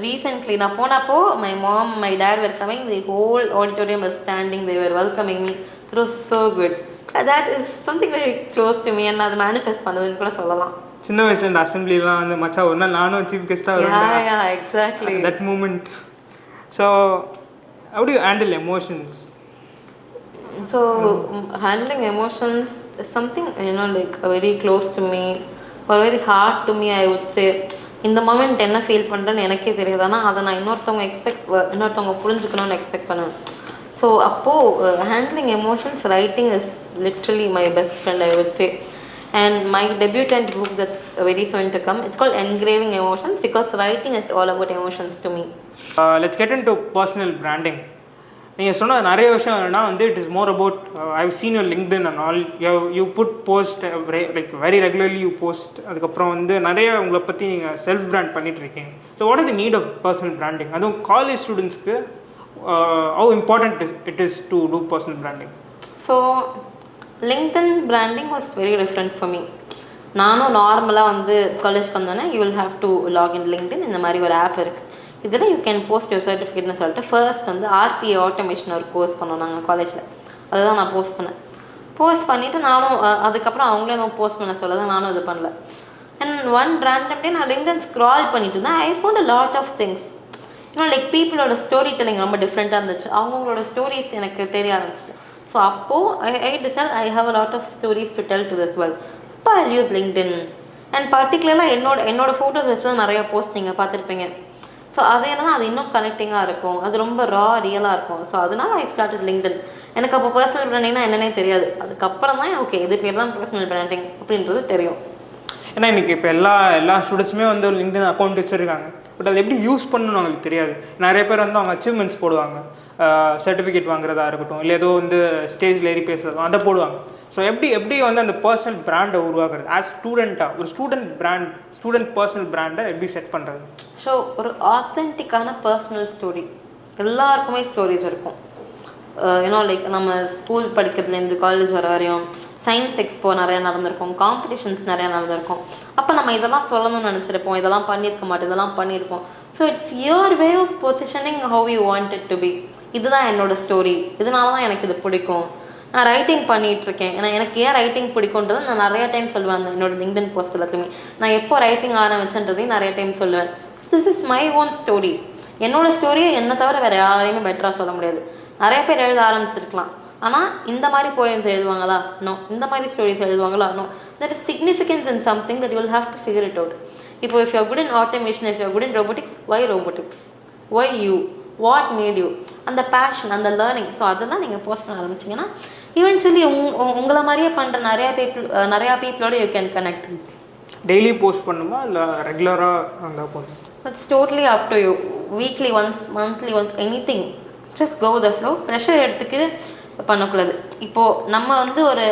ரீசெண்ட்லி நான் போனப்போ my mom, my dad were coming, the whole auditorium was standing, they were welcoming me. It was so good. That is something very close to me. என்ன அது மேனிஃபெஸ்ட் பண்ணுதுன்னு கூட சொல்லலாம். சின்ன வயசுல இந்த அசம்பிளிலாம் வந்து மச்சா ஒரு நாள் நானும் சீஃப் கெஸ்ட்டாக வருவேன். Exactly that moment. So how do you handle emotions? So handling emotions is something, you know, like very close to me or very hard to me, I would say. இந்த மொமெண்ட் என்ன ஃபீல் பண்ணுறேன்னு எனக்கே தெரியாதுன்னா அதை நான் இன்னொருத்தவங்க புரிஞ்சுக்கணும்னு எக்ஸ்பெக்ட் பண்ணுவேன். ஸோ அப்போது handling emotions, writing is literally my best friend, I would say. And my debutant book that's very soon to come, it's called Engraving Emotions, because writing is all about emotions to me. Let's get into personal branding. நீங்கள் சொன்ன நிறைய விஷயம் என்னன்னா வந்து it is more about, I've seen your LinkedIn and all, you put post like very regularly you post. அதுக்கப்புறம் வந்து நிறைய உங்களை பற்றி நீங்கள் செல்ஃப் பிராண்ட் பண்ணிகிட்ருக்கீங்க. So what are the need of personal branding? அதுவும் காலேஜ் ஸ்டூடெண்ட்ஸ்க்கு how important it is to do personal branding? So LinkedIn branding was very different for me. நானும் நார்மலாக வந்து காலேஜ்க்கு வந்தோன்னே you will have to login LinkedIn இந்த மாதிரி ஒரு ஆப் இருக்குது. இதில் யூ கேன் போஸ்ட் யுவர் சர்டிஃபிகேட்னு சொல்லிட்டு ஃபர்ஸ்ட் வந்து RPA ஆட்டோமேஷன் ஒரு கோர்ஸ் பண்ணோம் நாங்கள் காலேஜில். அதுதான் நான் போஸ்ட் பண்ணேன். போஸ்ட் பண்ணிவிட்டு நானும் அதுக்கப்புறம் அவங்களே எதுவும் போஸ்ட் பண்ண சொல்ல தான் நானும் இது பண்ணல. அண்ட் ஒன் ரேண்டம் டே நான் லிங்க்டின் ஸ்க்ரால் பண்ணிட்டு இருந்தேன். I found a lot of things. Like பீப்புளோட ஸ்டோரி டெல்லிங் ரொம்ப டிஃப்ரெண்ட்டாக இருந்துச்சு. அவங்களோட ஸ்டோரிஸ் எனக்கு தெரிய ஆரம்பிச்சிச்சு. ஸோ அப்போது I decide I have a lot of stories to tell to this world. இப்போ ஐ யூஸ் லிங்க்டின். அண்ட் பர்டிகுலராக என்னோட ஃபோட்டோஸ் வச்சு தான் நிறையா போஸ்ட் நீங்கள் பார்த்துருப்பீங்க. ஸோ அதே தான் அது இன்னும் கனெக்டிங்காக இருக்கும். அது ரொம்ப ரியலாக இருக்கும். ஸோ அதனால் ஐ ஸ்டார்டட் லிங்க்டின். எனக்கு அப்போ பர்சனல் பிராண்டிங்னா என்னன்னே தெரியாது. அதுக்கப்புறம் தான் ஓகே இது பேர் தான் பர்சனல் பிராண்டிங் அப்படின்றது தெரியும். ஏன்னா இன்றைக்கி இப்போ எல்லா ஸ்டூடெண்ட்ஸுமே வந்து லிங்க்டின் அக்கௌண்ட் வச்சுருக்காங்க. பட் அது எப்படி யூஸ் பண்ணணும்னு அவங்களுக்கு தெரியாது. நிறைய பேர் வந்து அவங்க அச்சீவ்மெண்ட்ஸ் போடுவாங்க, சர்டிஃபிகேட் வாங்குறதா இருக்கட்டும், இல்லை ஏதோ வந்து ஸ்டேஜில் ஏறி பேசுகிறதோ அதை போடுவாங்க. ஸோ எப்படி வந்து அந்த பர்சனல் பிராண்டை உருவாக்குறது ஆஸ் ஸ்டூடெண்ட்டாக ஒரு ஸ்டூடெண்ட் பர்சனல் பிராண்டை எப்படி செட் பண்ணுறது? ஸோ ஒரு ஆத்தென்டிக்கான பர்சனல் ஸ்டோரி. எல்லாருக்குமே ஸ்டோரிஸ் இருக்கும். லைக் நம்ம ஸ்கூல் படிக்கிறதுலேருந்து காலேஜ் வர வரையும் சயின்ஸ் எக்ஸ்போ நிறையா நடந்திருக்கும், காம்படிஷன்ஸ் நிறையா நடந்திருக்கும். அப்போ நம்ம இதெல்லாம் சொல்லணும்னு நினச்சிருப்போம், இதெல்லாம் பண்ணியிருக்க மாட்டோம், இதெல்லாம் பண்ணியிருப்போம். So it's your way of positioning how you want it to be. இதுதான் என்னோடய ஸ்டோரி, இதனால தான் எனக்கு இது பிடிக்கும். நான் ரைட்டிங் பண்ணிகிட்ருக்கேன். ஏன்னா எனக்கு ஏன் ரைட்டிங் பிடிக்குன்றது நான் நிறையா டைம் சொல்லுவேன். என்னோட லிங்க்டின் போஸ்ட் எல்லாத்தையுமே நான் எப்போ ரைட்டிங் ஆரம்பிச்சேன்றதையும் நிறைய டைம் சொல்லுவேன். This is my own story. என்னோடய ஸ்டோரியை என்னை தவிர வேறு யாரையுமே பெட்டராக சொல்ல முடியாது. நிறைய பேர் எழுத ஆரம்பிச்சிருக்கலாம், ஆனால் இந்த மாதிரி போயம்ஸ் எழுதுவாங்களா? நோ. இந்த மாதிரி ஸ்டோரிஸ் எழுதுவாங்களா? No. there is significance in something that you will have to figure it out. இப்போ if you are good in automation, if you are good in robotics, why robotics? Why you? What made you? அந்த பேஷன், அந்த லேர்னிங். ஸோ அதெல்லாம் நீங்கள் போஸ்ட் பண்ண ஆரம்பிச்சிங்கன்னா ஈவென்ச்சுவலி உங்களை மாதிரியே பண்ணுற நிறையா பீப்புளோட you can connect. Daily post பண்ணுமா இல்லை ரெகுலராக இருந்தால் போதும்? It's totally up to you. Weekly once, monthly once, anything. Just go the flow. Pressure எடுத்துக்கு பண்ணக்கூடாது. இப்போது நம்ம வந்து ஒரு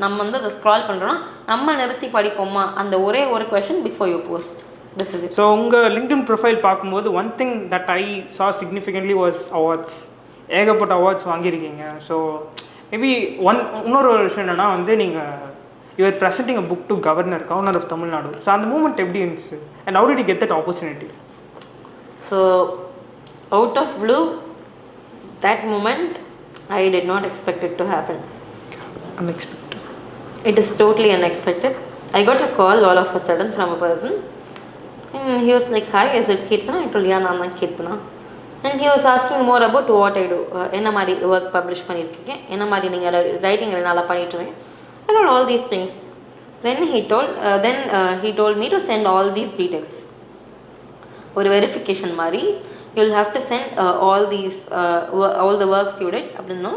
நம்ம வந்து அதை ஸ்க்ரால் பண்ணுறோன்னா நம்ம நிறுத்தி படிப்போமா அந்த ஒரே ஒரு question before you post. This is it. So உங்கள் லிங்க்டின் ப்ரொஃபைல் பார்க்கும்போது one thing that I saw significantly was awards. ஏகப்பட்ட அவார்ட்ஸ் வாங்கியிருக்கீங்க. ஸோ மேபி இன்னொரு விஷயம் என்னென்னா வந்து நீங்கள் you're presenting a book to governor of Tamil Nadu. So அந்த மூமெண்ட் எப்படி இருந்துச்சு and how did you get that opportunity? So out of blue that moment I did not expect it to happen. Unexpected. It is totally unexpected. I got a call all of a sudden from a person and he was like, hi, is it Keerthana? I told yeah, நான் தான் Keerthana. And he was asking more about what I do. என்ன மாதிரி ஒர்க் பப்ளிஷ் பண்ணியிருக்கீங்க, என்ன மாதிரி நீங்கள் ரைட்டிங் நல்லா பண்ணிட்டுருங்க. I told all these things. Then he told me to send all these details. ஒரு வெரிஃபிகேஷன் மாதிரி you'll have to send all the works you did அப்படின்னா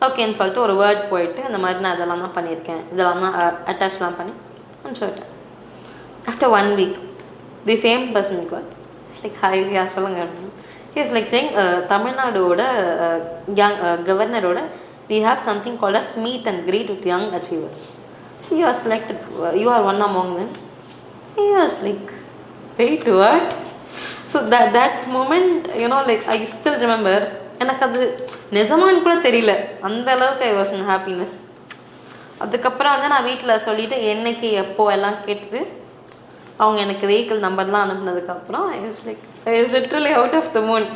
ஓகேன்னு சொல்லிட்டு ஒரு வேர்ட் போயிட்டு அந்த மாதிரி நான் இதெல்லாம் தான் பண்ணியிருக்கேன், இதெல்லாம் தான் அட்டாச்லாம் பண்ணி சொல்லிட்டேன். After 1 week the same person call like hi ya சொல்லுங்க. ஹி இஸ் லைக் சேயிங் தமிழ்நாடோட கவர்னரோட we have something called as meet and greet with young achievers. You are selected, you are one among them. He was like, wait, what? So that moment, like I still remember. எனக்கு அது நிஜமான்னு கூட தெரியல, அந்த அளவுக்கு ஐ வாஸ் இன் ஹாப்பினஸ். அதுக்கப்புறம் வந்து நான் வீட்டில் சொல்லிவிட்டு என்னைக்கு எப்போ எல்லாம் கேட்டுட்டு அவங்க எனக்கு வெஹிக்கிள் நம்பர்லாம் அனுப்புனதுக்கப்புறம் I was literally out of the moon.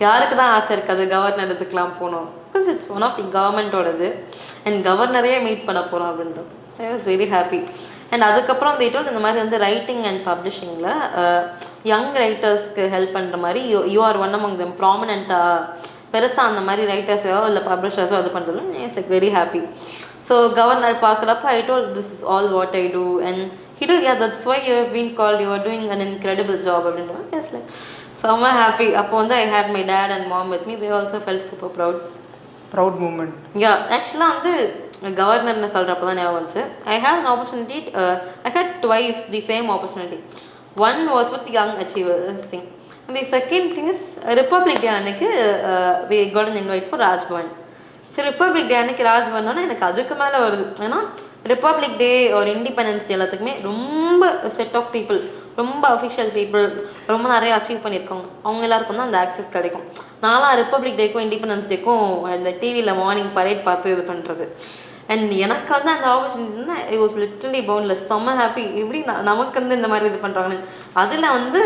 யாருக்கு தான் ஆசை இருக்காது கவர்னர் இதுக்கெலாம் போகணும்? Because it's one of the கவர்மெண்ட்டோடது அண்ட் கவர்னரே மீட் பண்ண போகிறோம் அப்படின்றது. I was very happy. And அதுக்கப்புறம் இந்த மாதிரி வந்து ரைட்டிங் அண்ட் பப்ளிஷிங்கில் யங் ரைட்டர்ஸ்க்கு ஹெல்ப் பண்ணுற மாதிரி you are one among them. ப்ராமினெண்ட்டாக பெருசாக அந்த மாதிரி ரைட்டர்ஸோ இல்லை பப்ளிஷர்ஸோ அது பண்ணுறதுல it's like very happy. So governor பார்க்குறப்ப I told this is all what I do and he told yeah that's why you have been called, you are doing an incredible job அப்படின்றாங்க. இட்ஸ் லைக் செம்ம ஹாப்பி. அப்போ வந்து I had my dad and mom with me. they also felt super proud moment. yeah ஆக்சுவலாக வந்து கவர்னர்னு சொல்கிறப்ப தான் ஞாபகம் வந்துச்சு. ஐ had an opportunity, I had twice the same opportunity. One was with young achievers thing and the second thing is Republic Day அன்னைக்கு we got an invite for Raj Bhavan. சரி ரிப்பப்ளிக் டே அன்னைக்கு ராஜ்பவன்னா எனக்கு அதுக்கு மேலே வருது. ஏன்னா ரிப்பப்ளிக் டே ஒரு இண்டிபெண்டன்ஸ் டே எல்லாத்துக்குமே ரொம்ப செட் ஆஃப் பீப்புள், ரொம்ப அஃபிஷியல் பீப்புள், ரொம்ப நிறைய அச்சீவ் பண்ணியிருக்காங்க, அவங்க எல்லாருக்கும் தான் அந்த ஆக்சஸ் கிடைக்கும். நான்லாம் ரிப்பப்ளிக் டேக்கும் இண்டிபெண்டன்ஸ் டேக்கும் இந்த டிவியில் மார்னிங் பரேட் பார்த்து இது பண்ணுறது. அண்ட் எனக்கு வந்து அந்த opportunity it was literally boundless, செம்ம ஹாப்பி. எப்படி நமக்கு வந்து இந்த மாதிரி இது பண்ணுறாங்கன்னு. அதில் வந்து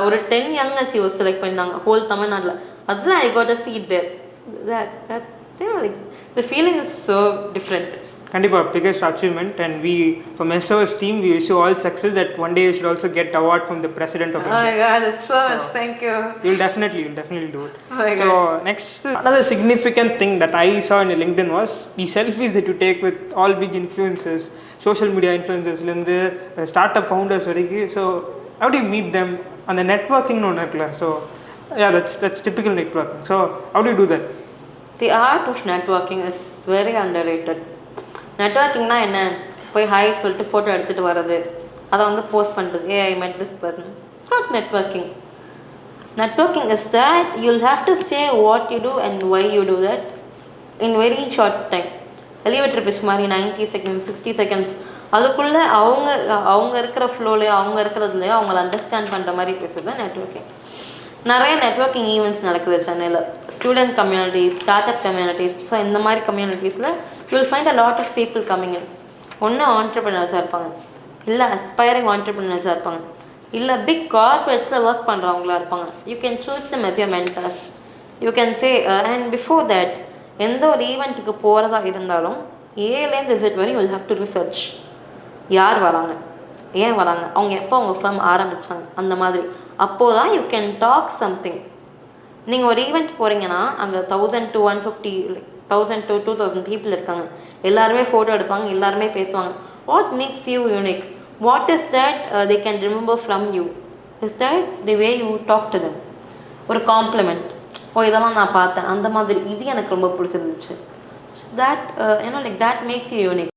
ஒரு 10 யங் அச்சீவர்ஸ் செலக்ட் பண்ணியிருந்தாங்க ஹோல் தமிழ்நாட்டில். அதில் I got a seat there. Like the feeling is so different. கண்டிப்பாக biggest achievement, and we from SOS team we wish you all success, that one day you should also get award from the president of India. Oh my god, that's so much. Thank you. You'll definitely do it. Oh my so god. next, another significant thing that I saw in your LinkedIn was the selfies that you take with all big influencers, social media influencers lende startup founders varaiku. So how do you meet them? And the networking no irukla, so yeah, that's typical networking. So how do you do that? The art of networking is very underrated. நெட்வொர்க்கிங்னா என்ன? போய் ஹாய் சொல்லிட்டு ஃபோட்டோ எடுத்துகிட்டு வர்றது, அதை வந்து போஸ்ட் பண்ணுறது, I met this person. Not networking. Networking is that you'll have to say what you do and why you do that in very short time. Elevator pitch மாதிரி 90 செகண்ட்ஸ் 60 செகண்ட்ஸ், அதுக்குள்ளே அவங்க இருக்கிற ஃப்ளோலையோ அவங்க இருக்கிறதுலையோ அவங்கள அண்டர்ஸ்டாண்ட் பண்ணுற மாதிரி பேசுறது தான் நெட்வொர்க்கிங். நிறைய நெட்வொர்க்கிங் ஈவெண்ட்ஸ் நடக்குது சென்னையில். Student communities, start up communities. So இந்த மாதிரி கம்யூனிட்டிஸில் you will find a lot of people coming in. ஒன்று ஆண்டர்ப்ரனர்ஸாக இருப்பாங்க, இல்லை அஸ்பைரிங் ஆண்டர்ப்ரனர்ஸாக இருப்பாங்க, இல்லை பிக் கார்பரேட்ஸில் ஒர்க் பண்ணுறவங்களா இருப்பாங்க. You can choose them as your mentors. You can say and before that எந்த ஒரு ஈவெண்ட்டுக்கு போகிறதா இருந்தாலும் ஏலேருந்து இசட் வரை you will have to research. யார் வராங்க, ஏன் வராங்க, அவங்க எப்போ அவங்க ஃபர்ம் ஆரம்பித்தாங்க, அந்த மாதிரி. அப்போது தான் யூ கேன் டாக் சம்திங். நீங்கள் ஒரு ஈவெண்ட் போகிறீங்கன்னா அங்கே 1000 to 150 1000 to 2000 பீப்புள் இருக்காங்க. எல்லாருமே ஃபோட்டோ எடுப்பாங்க, எல்லாருமே பேசுவாங்க. What makes you unique? What is that they can remember from you? Is that the way you talk to them. ஒரு காம்ப்ளிமெண்ட், ஓ இதெல்லாம் நான் பார்த்தேன், அந்த மாதிரி. இது எனக்கு ரொம்ப பிடிச்சிருந்துச்சு. That like that makes you unique.